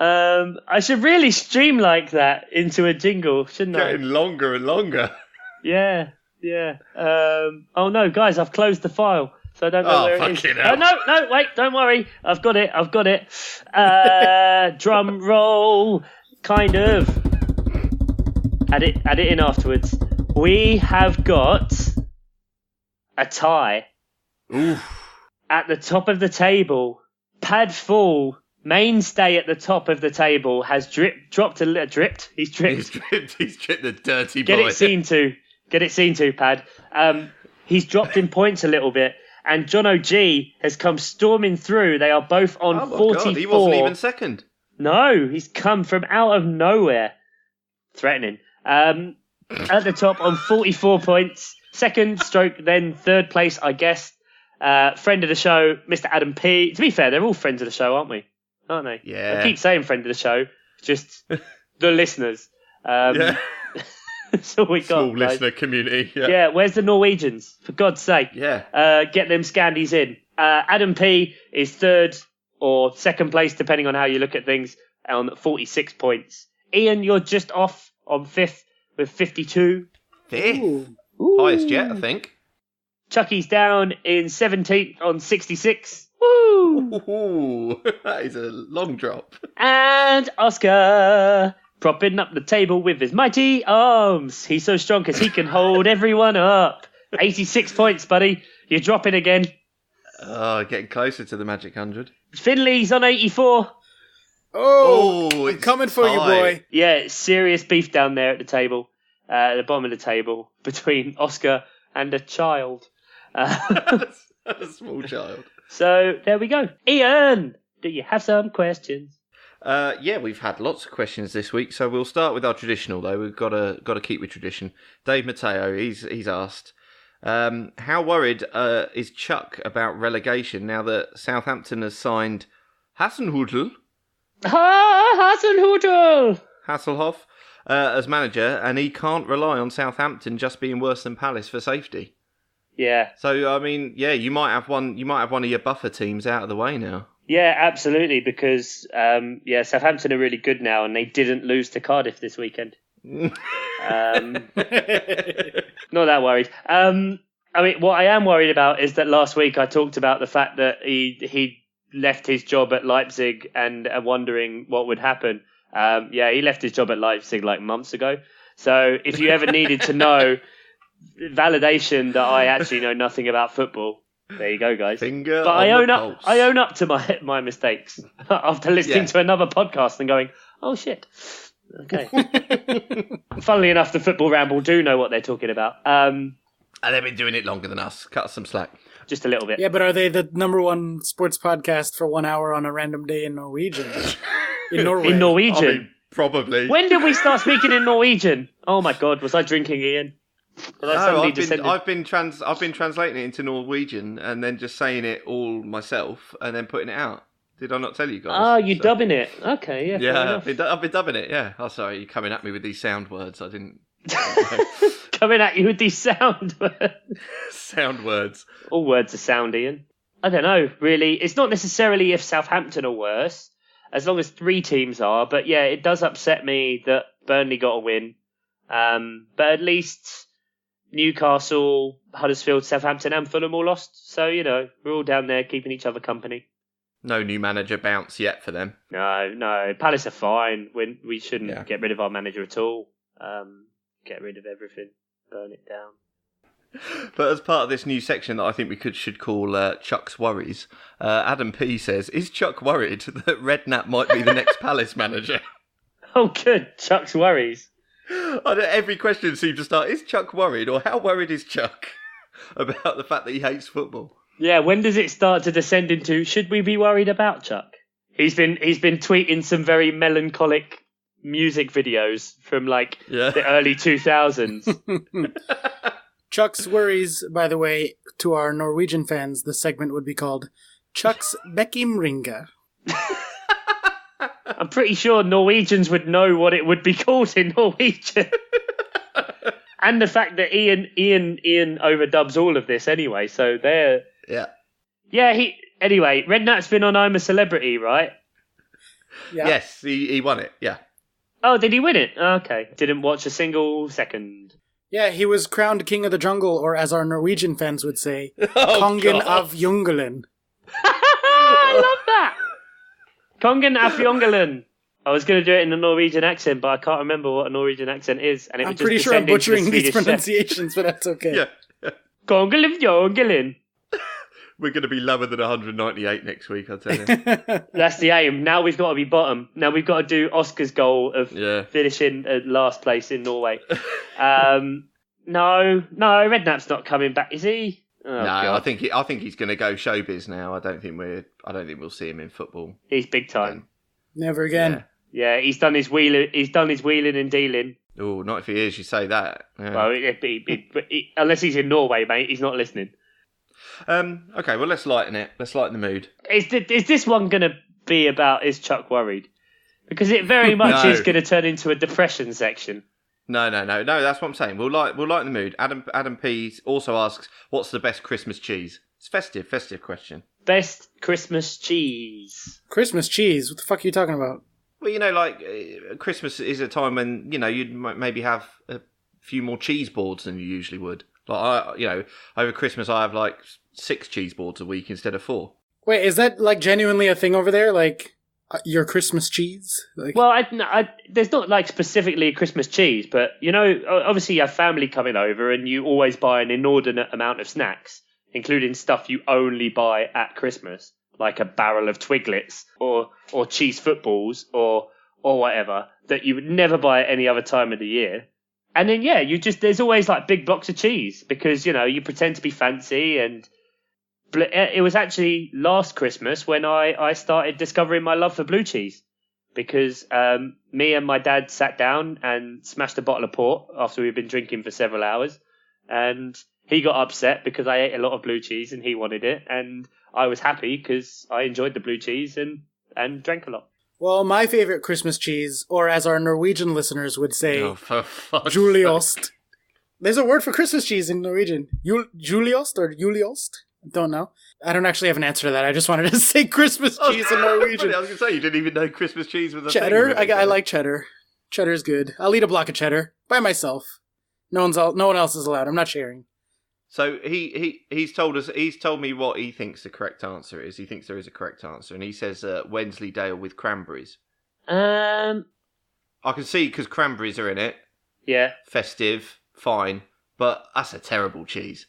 I should really stream like that into a jingle, shouldn't I? Getting longer and longer. Yeah. Oh no, guys, I've closed the file, so I don't know where it is. No, wait, don't worry. I've got it. Drum roll, kind of. Add it in afterwards. We have got a tie. Oof. At the top of the table. Pad Full, mainstay at the top of the table, has dropped. He's dripped the dirty boy. Get it seen to, Pad. He's dropped in points a little bit, and John O'G has come storming through. They are both on 44. God, he wasn't even second. No, he's come from out of nowhere. Threatening. At the top on 44 points. Second stroke, then third place, I guess. Friend of the show, Mr. Adam P. To be fair, they're all friends of the show, aren't they? Yeah. I keep saying friend of the show, just the listeners. Yeah. That's all we got. Small listener community. Yeah, where's the Norwegians? For God's sake. Yeah. Get them Scandies in. Adam P is third or second place, depending on how you look at things, on 46 points. Ian, you're just off on fifth with 52. Fifth? Ooh. Highest yet, I think. Chucky's down in 17th on 66. Woo! Ooh, that is a long drop. And Oscar propping up the table with his mighty arms. He's so strong because he can hold everyone up. 86 points, buddy. You're dropping again. Getting closer to the magic 100. Finley's on 84. Oh, I'm coming for you, boy. Yeah, serious beef down there at the table, at the bottom of the table, between Oscar and a child. A small child. So, there we go. Ian, do you have some questions? Yeah, we've had lots of questions this week, so we'll start with our traditional, though. We've got to keep with tradition. Dave Matteo, he's asked, how worried is Chuck about relegation now that Southampton has signed Hasenhüttl? Hasselhoff as manager, and he can't rely on Southampton just being worse than Palace for safety. Yeah. So I mean, yeah, you might have one of your buffer teams out of the way now. Yeah, absolutely, because Southampton are really good now, and they didn't lose to Cardiff this weekend. Not that worried. I mean, what I am worried about is that last week I talked about the fact that he left his job at Leipzig and wondering what would happen. He left his job at Leipzig like months ago. So if you ever needed to know validation that I actually know nothing about football, there you go, guys. But I own up to my mistakes after listening to another podcast and going, oh shit. Okay. Funnily enough, the Football Ramble do know what they're talking about. And they've been doing it longer than us. Cut us some slack. Just a little bit. Yeah, but are they the number one sports podcast for 1 hour on a random day in Norwegian? In Norway. In Norwegian? I mean, probably. When did we start speaking in Norwegian? Oh my god, was I drinking, Ian? I've been translating it into Norwegian and then just saying it all myself and then putting it out. Did I not tell you guys? Oh, you're dubbing it. Okay, yeah. Yeah, I've been dubbing it, yeah. Oh, sorry, you're coming at me with these sound words. I didn't... Coming at you with these sound words. Sound words. All words are sound, Ian. I don't know, really. It's not necessarily if Southampton are worse, as long as 3 teams are. But yeah, it does upset me that Burnley got a win. But at least Newcastle, Huddersfield, Southampton and Fulham all lost. So, we're all down there keeping each other company. No new manager bounce yet for them. No. Palace are fine. We shouldn't get rid of our manager at all. Get rid of everything. Burn it down. But as part of this new section that I think we should call Chuck's Worries, Adam P says, is Chuck worried that Redknapp might be the next Palace manager? Oh, good. Chuck's Worries. Every question seems to start, is Chuck worried? Or how worried is Chuck about the fact that he hates football? Yeah, when does it start to descend into, should we be worried about Chuck? He's been tweeting some very melancholic music videos from the early 2000s. Chuck's Worries, by the way, to our Norwegian fans, the segment would be called Chuck's Bekkimringa. I'm pretty sure Norwegians would know what it would be called in Norwegian. And the fact that Ian overdubs all of this anyway, so they're... Yeah. Yeah, anyway, Redknapp's been on I'm a Celebrity, right? Yeah. Yes, he won it, yeah. Oh, did he win it? Okay. Didn't watch a single second. Yeah, he was crowned King of the Jungle, or as our Norwegian fans would say, Kongen av Jungelen. I love that! Kongen af Jungelen. I was going to do it in a Norwegian accent, but I can't remember what a Norwegian accent is. And I'm pretty sure I'm butchering these pronunciations, but that's okay. Yeah. Kongen af Jungelen. We're going to be lower than 198 next week, I'll tell you. That's the aim. Now we've got to be bottom. Now we've got to do Oscar's goal of finishing at last place in Norway. No, Redknapp's not coming back, is he? Oh, no, God. I think he's going to go showbiz now. I don't think we'll see him in football. He's big time. Never again. Yeah, he's done his wheeling. He's done his wheeling and dealing. Oh, not if he is. You say that. Yeah. Well, unless he's in Norway, mate, he's not listening. Okay, well, let's lighten it. Let's lighten the mood. Is this one going to be about is Chuck worried? Because it very much is going to turn into a depression section. No. That's what I'm saying. We'll lighten the mood. Adam P also asks, "What's the best Christmas cheese?" It's festive question. Best Christmas cheese. Christmas cheese? What the fuck are you talking about? Well, Christmas is a time when you'd maybe have a few more cheese boards than you usually would. Over Christmas I have 6 cheese boards a week instead of 4. Wait, is that like genuinely a thing over there? Like your Christmas cheese? Like... Well, there's not like specifically a Christmas cheese, but you know, obviously you have family coming over, and you always buy an inordinate amount of snacks, including stuff you only buy at Christmas, like a barrel of Twiglets or cheese footballs or whatever that you would never buy at any other time of the year. And then there's always like big blocks of cheese because you pretend to be fancy. And it was actually last Christmas when I started discovering my love for blue cheese, because me and my dad sat down and smashed a bottle of port after we'd been drinking for several hours, and he got upset because I ate a lot of blue cheese and he wanted it, and I was happy because I enjoyed the blue cheese and drank a lot. Well, my favorite Christmas cheese, or as our Norwegian listeners would say, Juliost. There's a word for Christmas cheese in Norwegian. Juliost or Juliost? Don't know. I don't actually have an answer to that. I just wanted to say Christmas cheese in Norwegian. I was going to say, you didn't even know Christmas cheese was a cheddar? thing. I like cheddar. Cheddar's good. I'll eat a block of cheddar by myself. No one else is allowed. I'm not sharing. So he's told me what he thinks the correct answer is. He thinks there is a correct answer, and he says Wensleydale with cranberries. I can see because cranberries are in it. Yeah. Festive, fine, but that's a terrible cheese.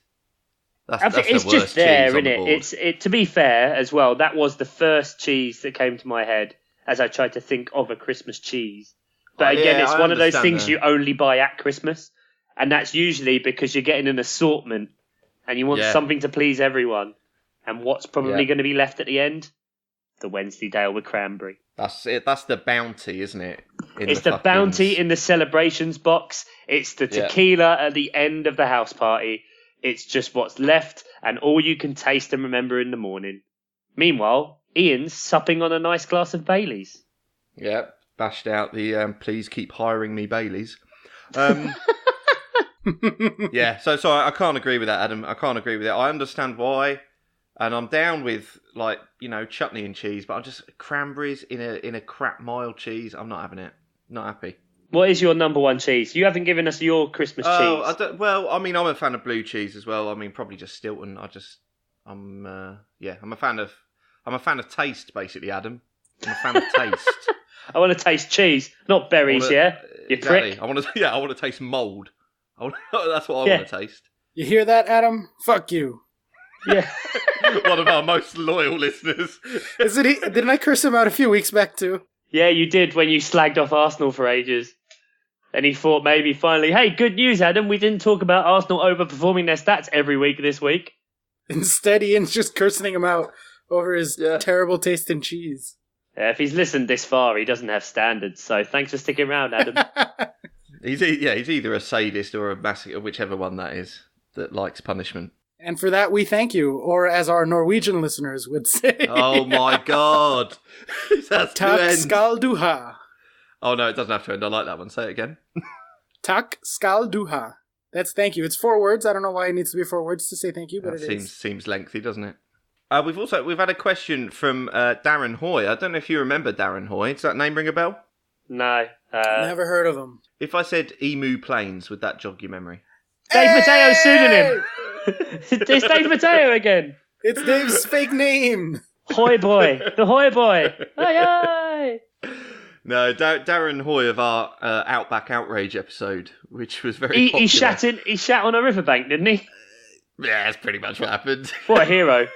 That's it's the worst just there, cheese on isn't the it? board. To be fair as well, that was the first cheese that came to my head as I tried to think of a Christmas cheese. But again, it's one of those things you only buy at Christmas. And that's usually because you're getting an assortment and you want something to please everyone. And what's probably going to be left at the end? The Wensleydale with cranberry. That's it. That's the bounty, isn't it? It's the bounty in the celebrations box. It's the tequila at the end of the house party. It's just what's left and all you can taste and remember in the morning. Meanwhile, Ian's supping on a nice glass of Baileys. Yeah, bashed out the please keep hiring me Baileys. Yeah, so I can't agree with that, Adam. I can't agree with it. I understand why, and I'm down with chutney and cheese, but I'm just cranberries in a crap mild cheese. I'm not having it. Not happy. What is your number one cheese? You haven't given us your Christmas cheese. I'm a fan of blue cheese as well. I mean, probably just Stilton. I'm a fan of taste, basically, Adam. I'm a fan of taste. I want to taste cheese, not berries. You exactly. prick. I want to taste mold. That's what I want to taste. You hear that, Adam? Fuck you. Yeah. One of our most loyal listeners. Didn't I curse him out a few weeks back too? Yeah, you did when you slagged off Arsenal for ages. And he thought maybe finally, hey, good news, Adam. We didn't talk about Arsenal overperforming their stats every week this week. Instead, Ian's just cursing him out over his terrible taste in cheese. Yeah, if he's listened this far, he doesn't have standards. So thanks for sticking around, Adam. He's either a sadist or a masochist, whichever one that is, that likes punishment. And for that, we thank you, or as our Norwegian listeners would say. Oh my God. Tak skal du ha. Oh no, it doesn't have to end. I like that one. Say it again. Tak skal du ha. That's thank you. It's 4 words. I don't know why it needs to be 4 words to say thank you, but it seems lengthy, doesn't it? We've had a question from Darren Hoy. I don't know if you remember Darren Hoy. Does that name ring a bell? No. Never heard of him. If I said Emu Plains, would that jog your memory? Dave Mateo's pseudonym. It's Dave Mateo again. It's Dave's fake name. Hoy boy. The Hoy boy. Aye, aye. No, Darren Hoy of our Outback Outrage episode, which was very popular. He shat on a riverbank, didn't he? Yeah, that's pretty much what happened. What a hero.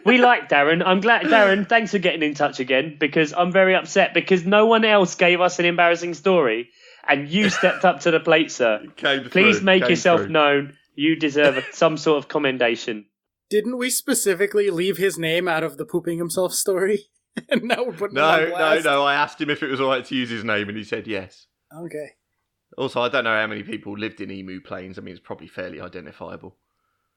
We like Darren. I'm glad, Darren, thanks for getting in touch again, because I'm very upset because no one else gave us an embarrassing story and you stepped up to the plate, sir. Please make yourself known. You deserve some sort of commendation. Didn't we specifically leave his name out of the pooping himself story? And now we're putting No. I asked him if it was all right to use his name and he said yes. Okay. Also, I don't know how many people lived in Emu Plains. I mean, it's probably fairly identifiable.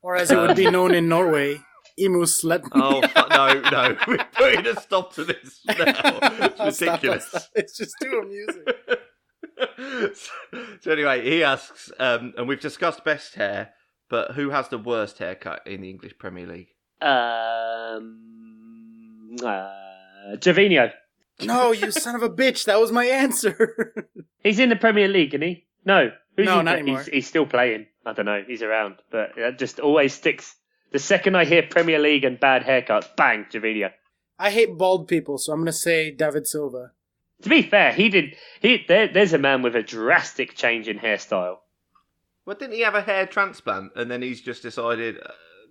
Or as it would be known in Norway, Emu Slet. Oh, no. We're putting a stop to this now. It's ridiculous. Stop. It's just too amusing. So anyway, he asks, and we've discussed best hair, but who has the worst haircut in the English Premier League? Gervinho. No, you son of a bitch. That was my answer. He's in the Premier League, isn't he? No. No, not anymore. He's still playing. I don't know. He's around. But that just always sticks The second I hear Premier League and bad haircuts, bang, Javinia. I hate bald people, so I'm going to say David Silva. To be fair, there's a man with a drastic change in hairstyle. Well, didn't he have a hair transplant and then he's just decided,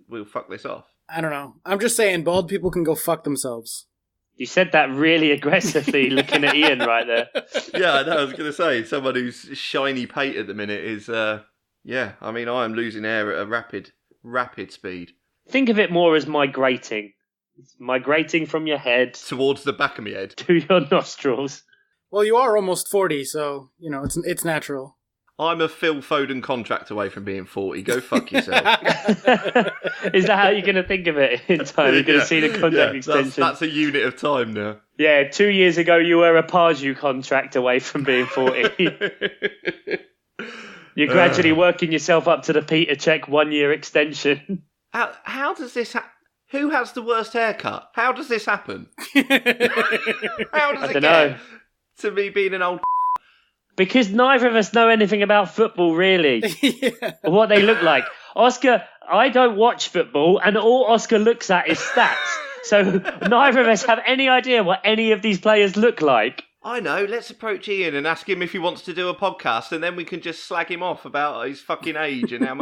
we'll fuck this off? I don't know. I'm just saying bald people can go fuck themselves. You said that really aggressively, looking at Ian right there. Yeah, I know. I was going to say, someone who's shiny pate at the minute is, I am losing hair at a rapid speed. Think of it more as migrating. It's migrating from your head towards the back of my head to your nostrils. Well, you are almost 40, so, it's natural. I'm a Phil Foden contract away from being 40. Go fuck yourself. Is that how you're going to think of it in time? You're going to see the contract extension? That's a unit of time now. Yeah, 2 years ago you were a Pardew contract away from being 40. You're gradually working yourself up to the Peter Cech 1 year extension. How does this happen? Who has the worst haircut? How does this happen? How does it get to me being an old... Because neither of us know anything about football, really. Yeah. Or what they look like. Oscar, I don't watch football, and all Oscar looks at is stats. So neither of us have any idea what any of these players look like. I know. Let's approach Ian and ask him if he wants to do a podcast, and then we can just slag him off about his fucking age and how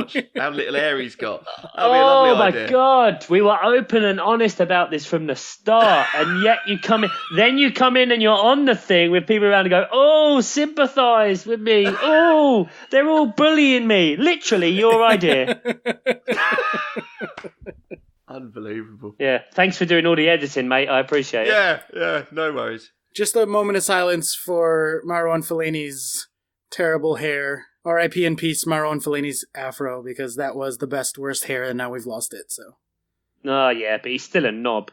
little hair he's got. That'll be a lovely idea. My God, we were open and honest about this from the start, and yet you come in and you're on the thing with people around and go, "Oh, sympathise with me. Oh, they're all bullying me." Literally, your idea. Unbelievable. Yeah, thanks for doing all the editing, mate. I appreciate it. Yeah, no worries. Just a moment of silence for Marwan Fellaini's terrible hair. R.I.P. in peace, Marwan Fellaini's afro, because that was the best, worst hair, and now we've lost it, so. Oh, yeah, but he's still a knob.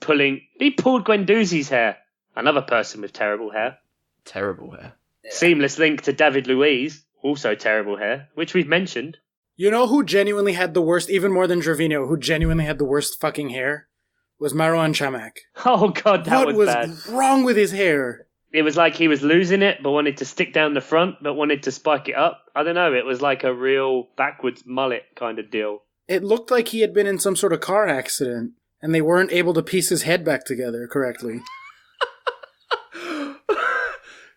He pulled Guendouzi's hair. Another person with terrible hair. Terrible hair. Yeah. Seamless link to David Luiz, also terrible hair, which we've mentioned. You know who genuinely had the worst, even more than Gervinho, who genuinely had the worst fucking hair? Was Marouane Chamakh. Oh, God, that was bad. What was wrong with his hair? It was like he was losing it, but wanted to stick down the front, but wanted to spike it up. I don't know, it was like a real backwards mullet kind of deal. It looked like he had been in some sort of car accident, and they weren't able to piece his head back together correctly.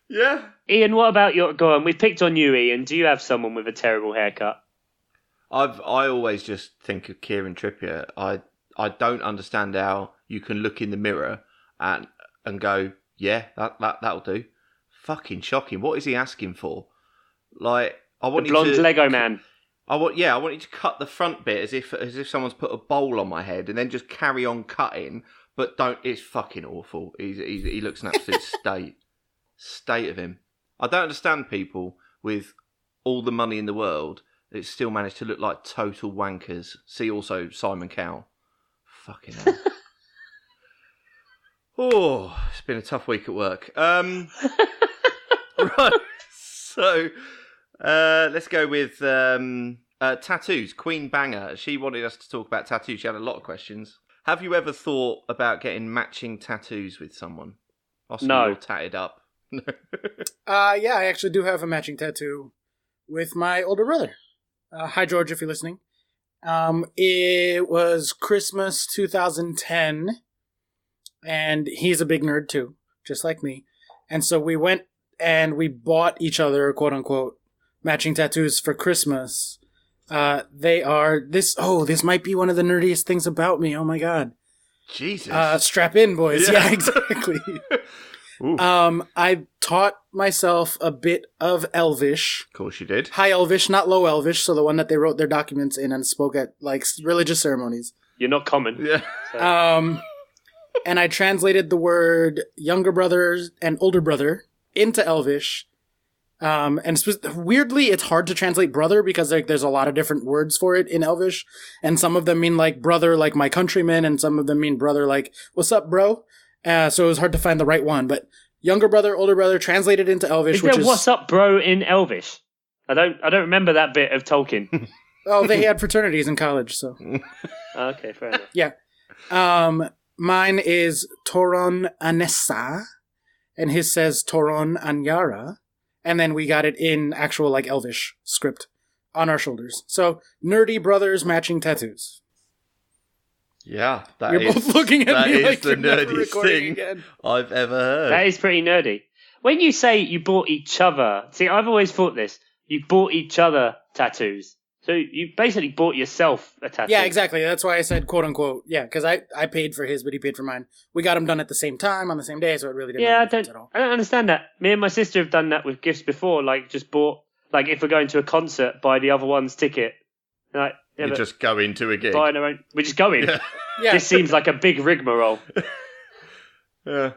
Yeah. Ian, what about your... Go on, we've picked on you, Ian. Do you have someone with a terrible haircut? I always just think of Kieran Trippier. I don't understand how you can look in the mirror and go, yeah, that'll do. Fucking shocking. What is he asking for? Like, I want the blonde Lego man. I want you to cut the front bit as if someone's put a bowl on my head and then just carry on cutting. But don't. It's fucking awful. He looks an absolute state of him. I don't understand people with all the money in the world that still manage to look like total wankers. See also Simon Cowell. Fucking hell. Oh, it's been a tough week at work. Right, so let's go with tattoos. Queen Banger. She wanted us to talk about tattoos. She had a lot of questions. Have you ever thought about getting matching tattoos with someone? Oscar, no. You're tatted up. Yeah, I actually do have a matching tattoo with my older brother. Hi, George, if you're listening. It was Christmas 2010, and he's a big nerd too, just like me. And so we went and we bought each other, quote unquote, matching tattoos for Christmas. They are this might be one of the nerdiest things about me. Oh my God. Jesus. Strap in, boys. Yeah, exactly. I taught myself a bit of Elvish. Of course you did. High Elvish, not Low Elvish, so the one that they wrote their documents in and spoke at like religious ceremonies. You're not common. Yeah. So. And I translated the word younger brother and older brother into Elvish. Weirdly, it's hard to translate brother because there's a lot of different words for it in Elvish, and some of them mean like brother, like my countryman, and some of them mean brother, like what's up, bro? So it was hard to find the right one, but younger brother, older brother, translated into Elvish. Is there what's up, bro, in Elvish? I don't remember that bit of Tolkien. Oh, they had fraternities in college, so. Okay, fair enough. Yeah. Mine is Toron Anessa, and his says Toron Anyara, and then we got it in actual like Elvish script on our shoulders. So nerdy brothers matching tattoos. Yeah, We're both looking at me like the nerdiest thing again. I've ever heard. That is pretty nerdy. When you say you bought each other, see, I've always thought this. You bought each other tattoos. So you basically bought yourself a tattoo. Yeah, exactly. That's why I said quote unquote. Yeah, because I paid for his, but he paid for mine. We got them done at the same time on the same day, so it really didn't make a difference at all. I don't understand that. Me and my sister have done that with gifts before. Like, just bought, like, if we're going to a concert, buy the other one's ticket. Like, you just go into a gig. We just go in. Yeah. Yeah. This seems like a big rigmarole. Yeah.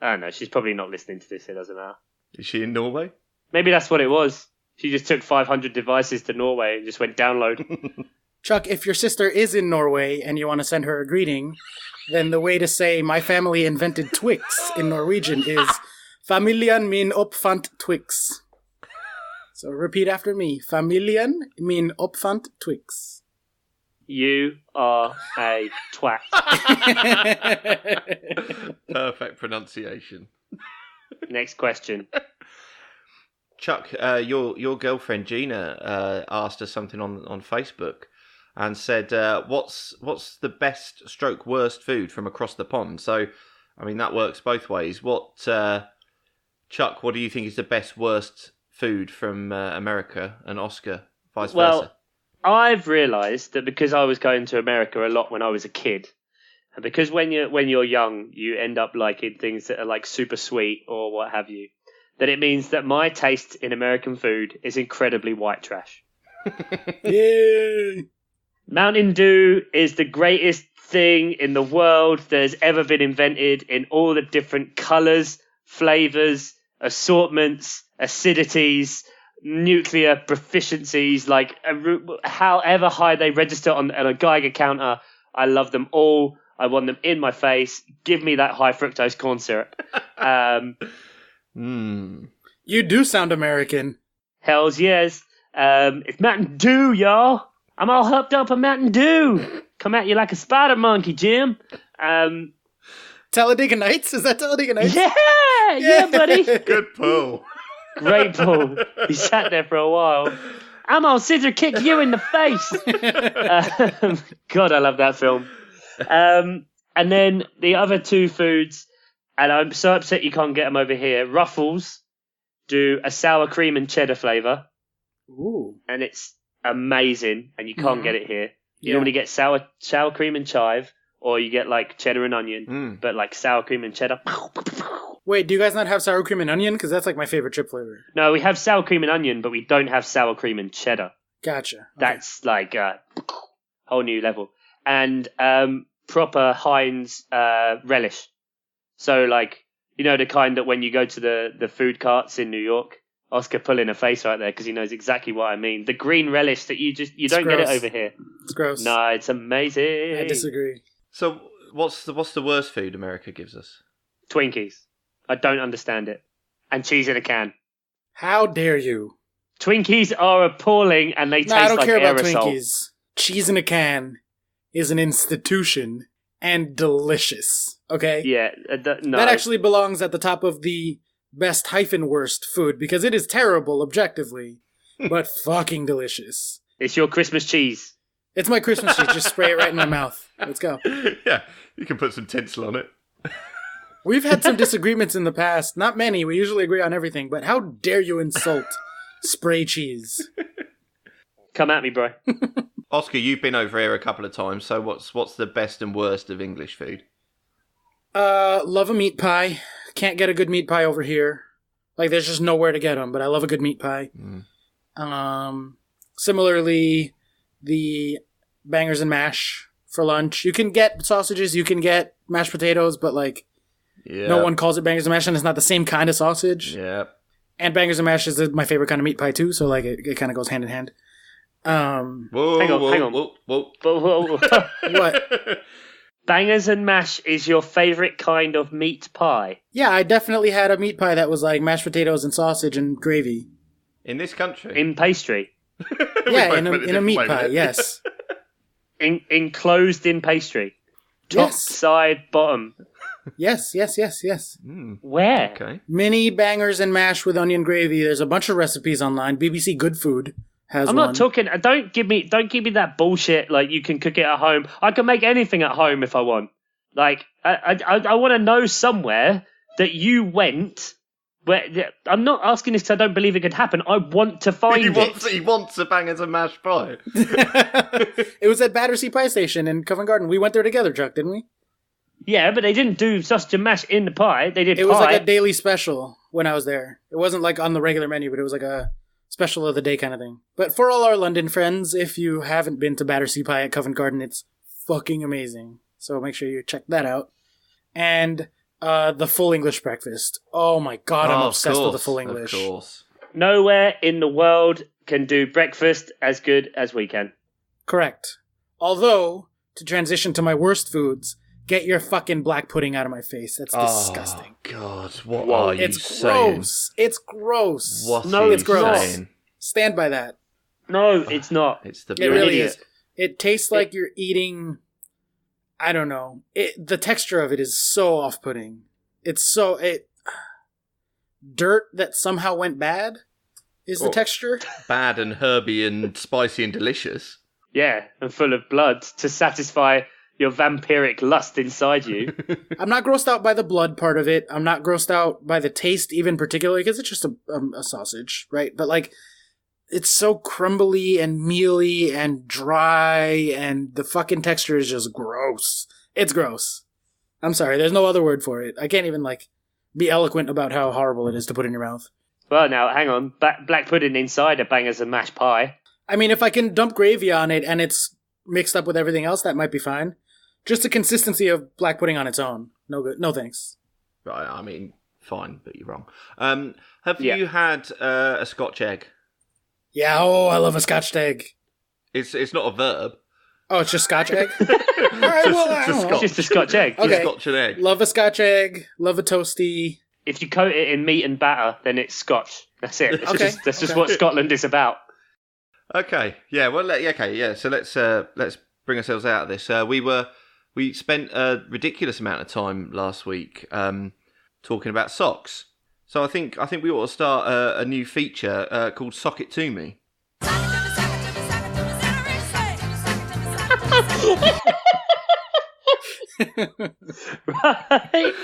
I don't know. She's probably not listening to this. It doesn't matter. Is she in Norway? Maybe that's what it was. She just took 500 devices to Norway and just went download. Chuck, if your sister is in Norway and you want to send her a greeting, then the way to say my family invented Twix in Norwegian is Familien min oppfant Twix. So repeat after me. Familien min oppfant Twix. You are a twat. Perfect pronunciation. Next question. Chuck, your girlfriend Gina asked us something on Facebook and said, "What's the best stroke worst food from across the pond?" So, I mean that works both ways. Chuck, what do you think is the best worst food from America, and Oscar vice versa? Well, I've realised that because I was going to America a lot when I was a kid, and because when you're young you end up liking things that are like super sweet or what have you, that it means that my taste in American food is incredibly white trash. Yay! Mountain Dew is the greatest thing in the world that has ever been invented in all the different colours, flavours, assortments, acidities, nuclear proficiencies, like however high they register on a Geiger counter. I love them all. I want them in my face. Give me that high fructose corn syrup. You do sound American. Hells yes. It's Mountain Dew, y'all. I'm all hooked up on Mountain Dew. Come at you like a spider monkey, Jim. Talladega Nights? Is that Talladega Nights? Yeah, buddy. Good pull. Great pull. He sat there for a while. I'm gonna scissor kick you in the face. God, I love that film. And then the other two foods, and I'm so upset you can't get them over here. Ruffles do a sour cream and cheddar flavour. Ooh. And it's amazing, and you can't get it here. You normally get sour cream and chive, or you get like cheddar and onion, but like sour cream and cheddar. Wait, do you guys not have sour cream and onion? Because that's like my favorite chip flavor. No, we have sour cream and onion, but we don't have sour cream and cheddar. Gotcha. Okay. That's like a whole new level. And proper Heinz relish. So like, you know, the kind that when you go to the food carts in New York, Oscar pulling a face right there because he knows exactly what I mean. The green relish that you don't get it over here. It's gross. No, it's amazing. I disagree. So what's the worst food America gives us? Twinkies. I don't understand it. And cheese in a can. How dare you? Twinkies are appalling and they taste like aerosol. I don't care about Twinkies. Cheese in a can is an institution and delicious. Okay? Yeah. No. That actually belongs at the top of the best - worst food because it is terrible objectively, but fucking delicious. It's your Christmas cheese. It's my Christmas cheese. Just spray it right in my mouth. Let's go. Yeah, you can put some tinsel on it. We've had some disagreements in the past. Not many. We usually agree on everything. But how dare you insult spray cheese? Come at me, bro. Oscar, you've been over here a couple of times. So what's the best and worst of English food? Love a meat pie. Can't get a good meat pie over here. Like, there's just nowhere to get them. But I love a good meat pie. Similarly, the bangers and mash for lunch. You can get sausages. You can get mashed potatoes. But like. Yeah. No one calls it bangers and mash, and it's not the same kind of sausage. Yeah. And bangers and mash is my favorite kind of meat pie too, so like it kind of goes hand in hand. Hang on. Whoa. What? Bangers and mash is your favorite kind of meat pie? Yeah, I definitely had a meat pie that was like mashed potatoes and sausage and gravy. In this country? In pastry? Yeah, in a meat pie, yes. Enclosed in pastry? Top, side, bottom? Yes. Where? Okay. Mini bangers and mash with onion gravy. There's a bunch of recipes online. BBC Good Food has I'm one. not talking. Don't give me that bullshit. Like you can cook it at home. I can make anything at home if I want. Like I want to know somewhere that you went. Where I'm not asking this because I don't believe it could happen. I want to find it. He wants a bangers and mash pie. It was at Battersea Pie Station in Covent Garden. We went there together, Chuck, didn't we? Yeah, but they didn't do sausage and mash in the pie. They did pie. It was like a daily special when I was there. It wasn't like on the regular menu, but it was like a special of the day kind of thing. But for all our London friends, if you haven't been to Battersea Pie at Covent Garden, it's fucking amazing. So make sure you check that out. And the full English breakfast. Oh my god, I'm obsessed with the full English. Of course. Nowhere in the world can do breakfast as good as we can. Correct. Although, to transition to my worst foods, get your fucking black pudding out of my face. That's disgusting. Oh, God. What are you saying? Gross. It's gross. It's gross. Saying? Stand by that. No, it's not. It's the It really is. It tastes like you're eating... I don't know. The texture of it is so off-putting. Dirt that somehow went bad is the texture. Bad and herby and spicy and delicious. Yeah, and full of blood to satisfy your vampiric lust inside you. I'm not grossed out by the blood part of it. I'm not grossed out by the taste even particularly because it's just a sausage, right? But like, it's so crumbly and mealy and dry and the fucking texture is just gross. It's gross. I'm sorry, there's no other word for it. I can't even like be eloquent about how horrible it is to put in your mouth. Well, now, hang on. Black pudding inside a bangers and mash pie. I mean, if I can dump gravy on it and it's mixed up with everything else, that might be fine. Just the consistency of black pudding on its own. No good. No thanks. Right, I mean, fine, but you're wrong. Have you had a Scotch egg? Yeah, I love a Scotch egg. It's not a verb. Oh, it's just Scotch egg? All right, it's just a Scotch egg. Okay. Scotch and egg. Love a Scotch egg. Love a toasty. If you coat it in meat and batter, then it's Scotch. That's it. That's just what Scotland is about. Okay. Yeah. Well. Okay. Yeah. So let's bring ourselves out of this. We spent a ridiculous amount of time last week talking about socks. So I think we ought to start a new feature called Sock It To Me. Right.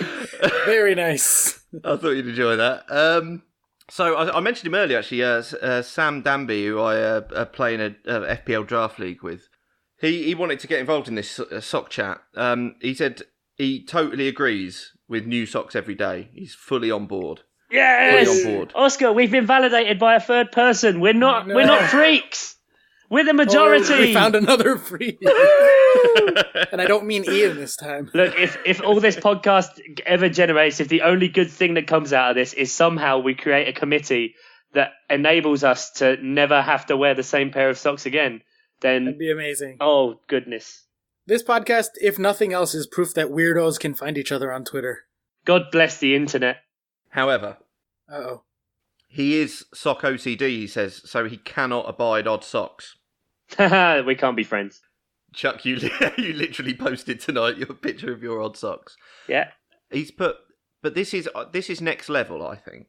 Very nice. I thought you'd enjoy that. So I mentioned him earlier, actually. Sam Danby, who I play in a FPL draft league with, he wanted to get involved in this sock chat. He said he totally agrees with new socks every day. He's fully on board. Yes, fully on board. Oscar, we've been validated by a third person. We're not freaks. We're the majority. We found another freak. And I don't mean Ian this time. Look, if all this podcast ever generates, if the only good thing that comes out of this is somehow we create a committee that enables us to never have to wear the same pair of socks again, then... That'd be amazing. Oh, goodness. This podcast, if nothing else, is proof that weirdos can find each other on Twitter. God bless the internet. However... Uh-oh. He is sock OCD, he says, so he cannot abide odd socks. We can't be friends. Chuck, you literally posted tonight your picture of your odd socks. Yeah. He's put, but this is next level, I think.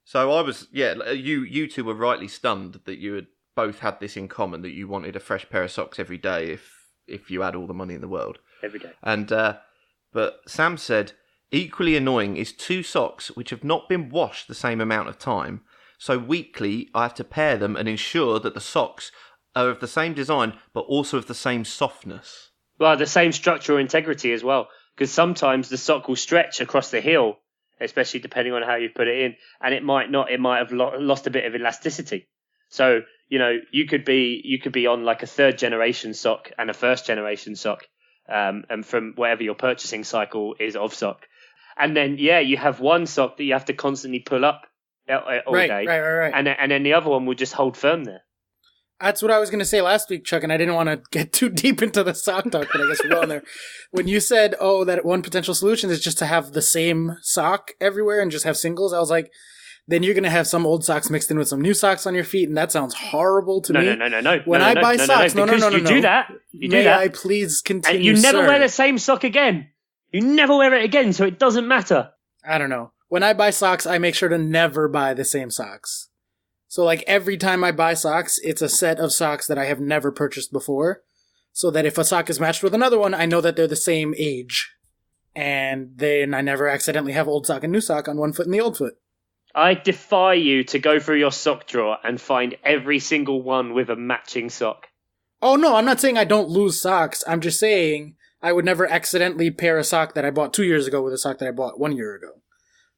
So I was, you two were rightly stunned that you had both had this in common, that you wanted a fresh pair of socks every day if you had all the money in the world. Every day. And but Sam said, equally annoying is 2 socks which have not been washed the same amount of time. So weekly I have to pair them and ensure that the socks are of the same design, but also of the same softness. Well, the same structural integrity as well, because sometimes the sock will stretch across the heel, especially depending on how you put it in, and it might have lost a bit of elasticity. So, you could be on like a 3rd generation sock and a 1st generation sock, and from whatever your purchasing cycle is of sock. And then, you have one sock that you have to constantly pull up all day. Right. And then the other one will just hold firm there. That's what I was going to say last week, Chuck, and I didn't want to get too deep into the sock talk, but I guess we're going there. When you said, that one potential solution is just to have the same sock everywhere and just have singles, I was like, then you're going to have some old socks mixed in with some new socks on your feet, and that sounds horrible to me. No. When I buy socks, no. You do that. May I please continue, and you never sir? wear the same sock again. You never wear it again, so it doesn't matter. I don't know. When I buy socks, I make sure to never buy the same socks. So like every time I buy socks, it's a set of socks that I have never purchased before. So that if a sock is matched with another one, I know that they're the same age. And then I never accidentally have old sock and new sock on one foot and the old foot. I defy you to go through your sock drawer and find every single one with a matching sock. Oh no, I'm not saying I don't lose socks. I'm just saying I would never accidentally pair a sock that I bought 2 years ago with a sock that I bought 1 year ago.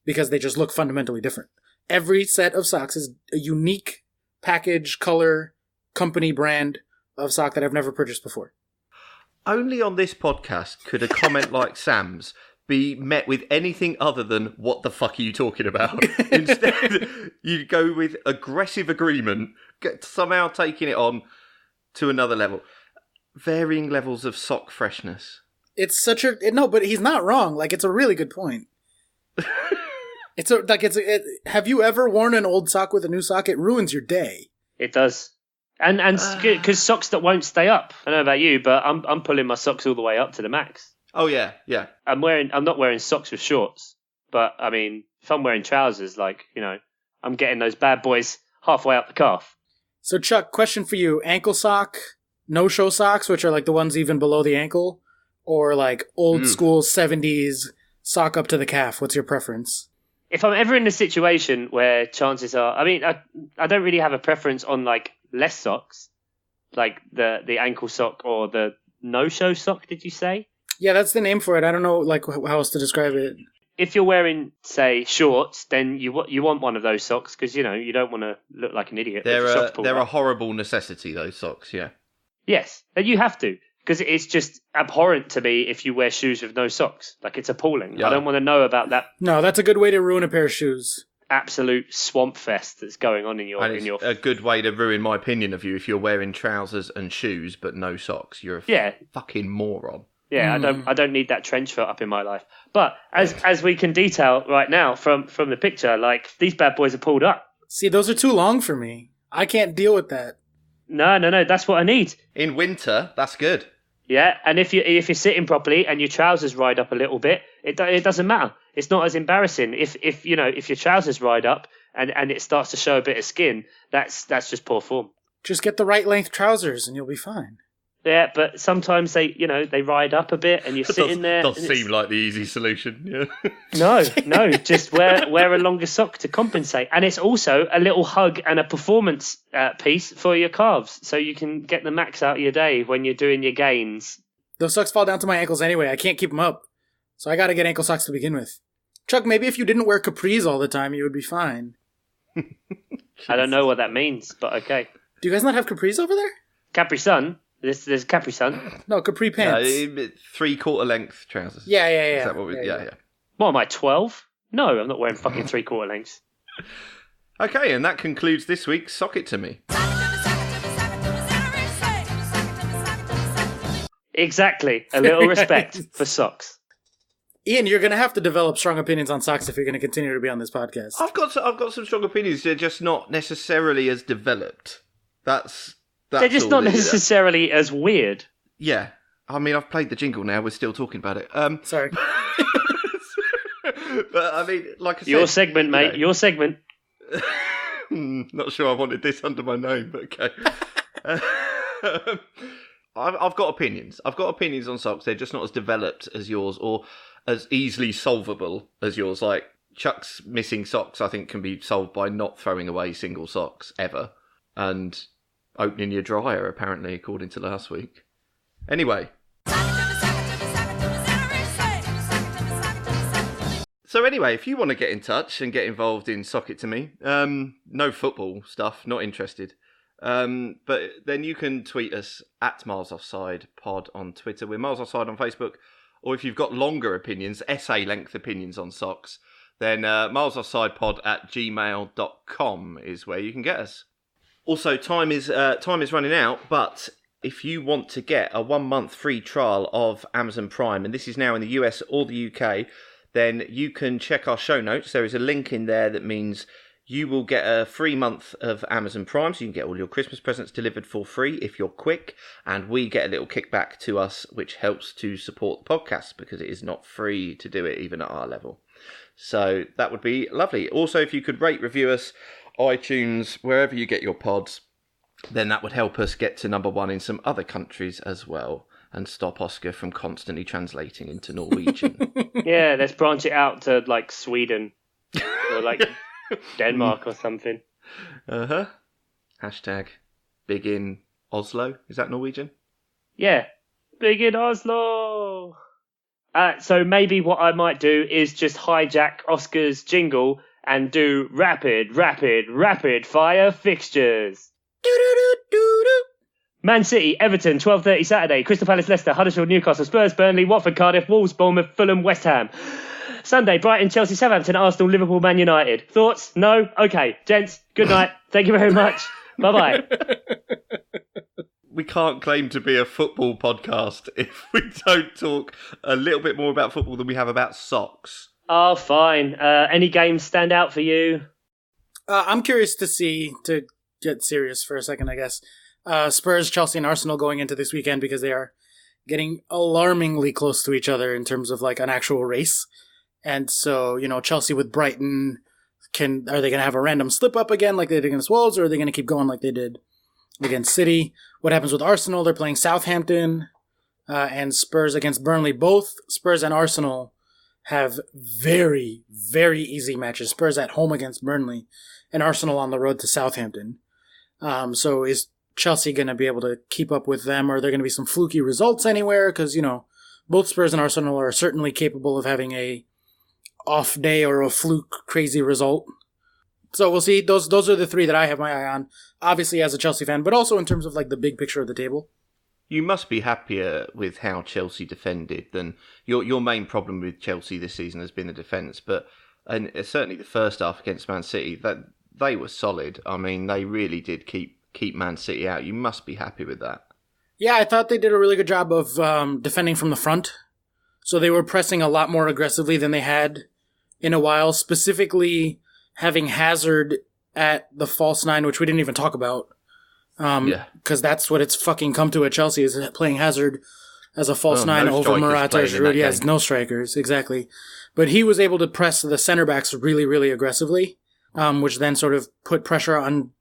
Because they just look fundamentally different. Every set of socks is a unique package, color, company, brand of sock that I've never purchased before. Only on this podcast could a comment like Sam's be met with anything other than, what the fuck are you talking about? Instead, you go with aggressive agreement, somehow taking it on to another level. Varying levels of sock freshness. It's such a... No, but he's not wrong. Like, it's a really good point. Have you ever worn an old sock with a new sock? It ruins your day. It does. And because socks that won't stay up. I don't know about you, but I'm pulling my socks all the way up to the max. Oh yeah. I'm not wearing socks with shorts, but I mean, if I'm wearing trousers, like, you know, I'm getting those bad boys halfway up the calf. So Chuck, question for you: ankle sock, no-show socks, which are like the ones even below the ankle, or like old school 70s sock up to the calf? What's your preference? If I'm ever in a situation where chances are, I mean, I don't really have a preference on like less socks, like the ankle sock or the no-show sock. Did you say? Yeah, that's the name for it. I don't know like how else to describe it. If you're wearing, say, shorts, then you want one of those socks because, you know, you don't want to look like an idiot. They're a horrible necessity, those socks. Yeah. Yes, and you have to. Because it's just abhorrent to me if you wear shoes with no socks. Like, it's appalling. Yeah. I don't want to know about that. No, that's a good way to ruin a pair of shoes. Absolute swamp fest that's going on in your... a good way to ruin my opinion of you if you're wearing trousers and shoes but no socks. You're a fucking moron. Yeah, I don't need that trench foot up in my life. But as we can detail right now from the picture, like, these bad boys are pulled up. See, those are too long for me. I can't deal with that. No, that's what I need. In winter, that's good. Yeah, and if you're sitting properly and your trousers ride up a little bit, it doesn't matter. It's not as embarrassing. If your trousers ride up and it starts to show a bit of skin, that's just poor form. Just get the right length trousers and you'll be fine. Yeah, but sometimes they ride up a bit and you're sitting there. Does seem like the easy solution. Yeah. No, just wear a longer sock to compensate. And it's also a little hug and a performance piece for your calves, so you can get the max out of your day when you're doing your gains. Those socks fall down to my ankles anyway. I can't keep them up, so I got to get ankle socks to begin with. Chuck, maybe if you didn't wear capris all the time, you would be fine. I don't know what that means, but okay. Do you guys not have capris over there? Capri Sun? There's Capri Sun. No, capri pants. 3/4 length trousers. Yeah. Is that what yeah. What am I, 12? No, I'm not wearing fucking 3/4 lengths. Okay, and that concludes this week's Sock It To Me. Exactly. A little respect for socks. Ian, you're going to have to develop strong opinions on socks if you're going to continue to be on this podcast. I've got some strong opinions. They're just not necessarily as developed. They're just not necessarily as weird. Yeah. I mean, I've played the jingle now. We're still talking about it. Sorry. But, I mean, like I said... Your segment, mate. Your segment. Not sure I wanted this under my name, but okay. I've got opinions. I've got opinions on socks. They're just not as developed as yours or as easily solvable as yours. Like, Chuck's missing socks, I think, can be solved by not throwing away single socks ever. And... opening your dryer, apparently, according to last week. Anyway. So anyway, if you want to get in touch and get involved in Sock It To Me, no football stuff, not interested. But then you can tweet us at Miles Offside Pod on Twitter. We're Miles Offside on Facebook. Or if you've got longer opinions, essay length opinions on socks, then milesoffsidepod at gmail.com is where you can get us. Also, time is running out, but if you want to get a 1 month free trial of Amazon Prime, and this is now in the US or the UK, then you can check our show notes. There is a link in there that means you will get a free month of Amazon Prime, so you can get all your Christmas presents delivered for free if you're quick, and we get a little kickback to us, which helps to support the podcast, because it is not free to do it, even at our level. So that would be lovely. Also, if you could rate, review us iTunes, wherever you get your pods, then that would help us get to number 1 in some other countries as well and stop Oscar from constantly translating into Norwegian. Yeah, let's branch it out to like Sweden or like Denmark or something. Uh-huh. Hashtag big in Oslo. Is that Norwegian? Yeah. Big in Oslo. So maybe what I might do is just hijack Oscar's jingle and do rapid fire fixtures. Man City, Everton, 12:30 Saturday. Crystal Palace, Leicester, Huddersfield, Newcastle, Spurs, Burnley, Watford, Cardiff, Wolves, Bournemouth, Fulham, West Ham. Sunday, Brighton, Chelsea, Southampton, Arsenal, Liverpool, Man United. Thoughts? No? Okay. Gents, good night. Thank you very much. Bye-bye. We can't claim to be a football podcast if we don't talk a little bit more about football than we have about socks. Oh, fine. Any games stand out for you? I'm curious to get serious for a second, I guess. Spurs, Chelsea, and Arsenal going into this weekend because they are getting alarmingly close to each other in terms of like an actual race. And so, Chelsea with Brighton, are they going to have a random slip up again like they did against Wolves, or are they going to keep going like they did against City? What happens with Arsenal? They're playing Southampton and Spurs against Burnley. Both Spurs and Arsenal have very, very easy matches. Spurs at home against Burnley and Arsenal on the road to Southampton. So is Chelsea going to be able to keep up with them? Or are there going to be some fluky results anywhere? Because, both Spurs and Arsenal are certainly capable of having a off day or a fluke crazy result. So we'll see. Those are the three that I have my eye on. Obviously as a Chelsea fan, but also in terms of like the big picture of the table. You must be happier with how Chelsea defended than your main problem with Chelsea this season has been the defence. And certainly the first half against Man City, that they were solid. I mean, they really did keep Man City out. You must be happy with that. Yeah, I thought they did a really good job of defending from the front. So they were pressing a lot more aggressively than they had in a while, specifically having Hazard at the false 9, which we didn't even talk about. Because that's what it's fucking come to at Chelsea, is playing Hazard as a false 9 over Morata or Giroud. He has no strikers, exactly. But he was able to press the center backs really, really aggressively, which then sort of put pressure on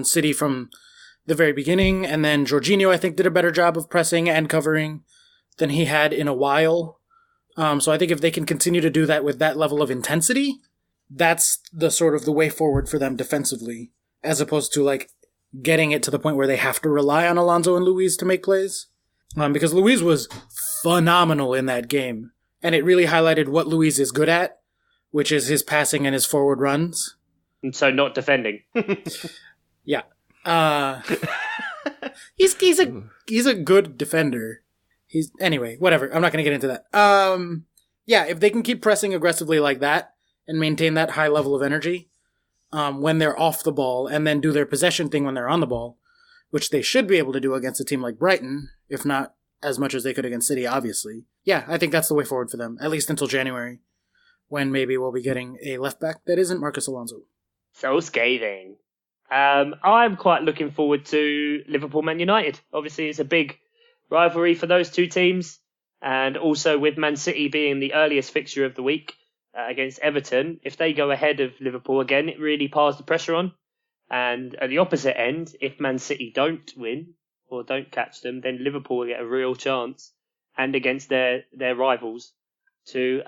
City from the very beginning. And then Jorginho, I think, did a better job of pressing and covering than he had in a while. So I think if they can continue to do that with that level of intensity, that's the sort of the way forward for them defensively, as opposed to like getting it to the point where they have to rely on Alonso and Luiz to make plays. Because Luiz was phenomenal in that game. And it really highlighted what Luiz is good at, which is his passing and his forward runs. And so not defending. Yeah. He's a good defender. Anyway, whatever. I'm not going to get into that. Yeah, if they can keep pressing aggressively like that and maintain that high level of energy when they're off the ball, and then do their possession thing when they're on the ball, which they should be able to do against a team like Brighton, if not as much as they could against City, obviously. Yeah, I think that's the way forward for them, at least until January, when maybe we'll be getting a left back that isn't Marcus Alonso. So scathing. I'm quite looking forward to Liverpool Man United. Obviously, it's a big rivalry for those two teams, and also with Man City being the earliest fixture of the week against Everton, if they go ahead of Liverpool again, it really piles the pressure on. And at the opposite end, if Man City don't win or don't catch them, then Liverpool will get a real chance, and against their rivals, to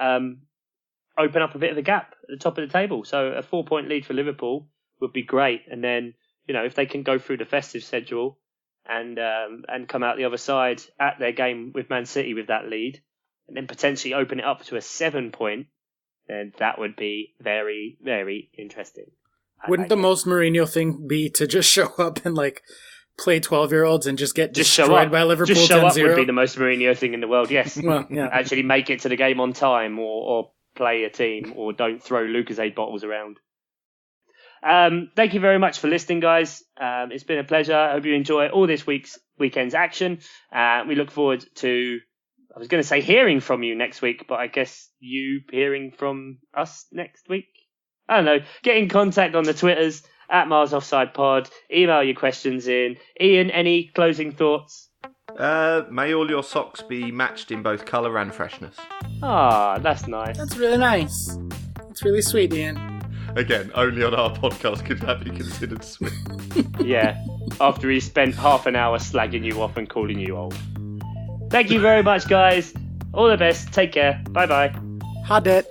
open up a bit of a gap at the top of the table. So a 4-point lead for Liverpool would be great. And then, if they can go through the festive schedule and come out the other side at their game with Man City with that lead, and then potentially open it up to a 7-point, then that would be very, very interesting. Wouldn't the most Mourinho thing be to just show up and play 12-year-olds and just get destroyed by Liverpool 10-0? Just show up would be the most Mourinho thing in the world, yes. Well, yeah. Actually make it to the game on time, or play a team, or don't throw Lucozade bottles around. Thank you very much for listening, guys. It's been a pleasure. I hope you enjoy all this weekend's action. We look forward to, I was going to say hearing from you next week, but I guess you hearing from us next week. I don't know. Get in contact on the Twitters at Mars Offside Pod. Email your questions in. Ian, any closing thoughts? May all your socks be matched in both colour and freshness. Ah, that's nice. That's really nice. It's really sweet, Ian. Again, only on our podcast could that be considered sweet. Yeah, after he spent half an hour slagging you off and calling you old. Thank you very much, guys. All the best. Take care. Bye-bye. Ha det.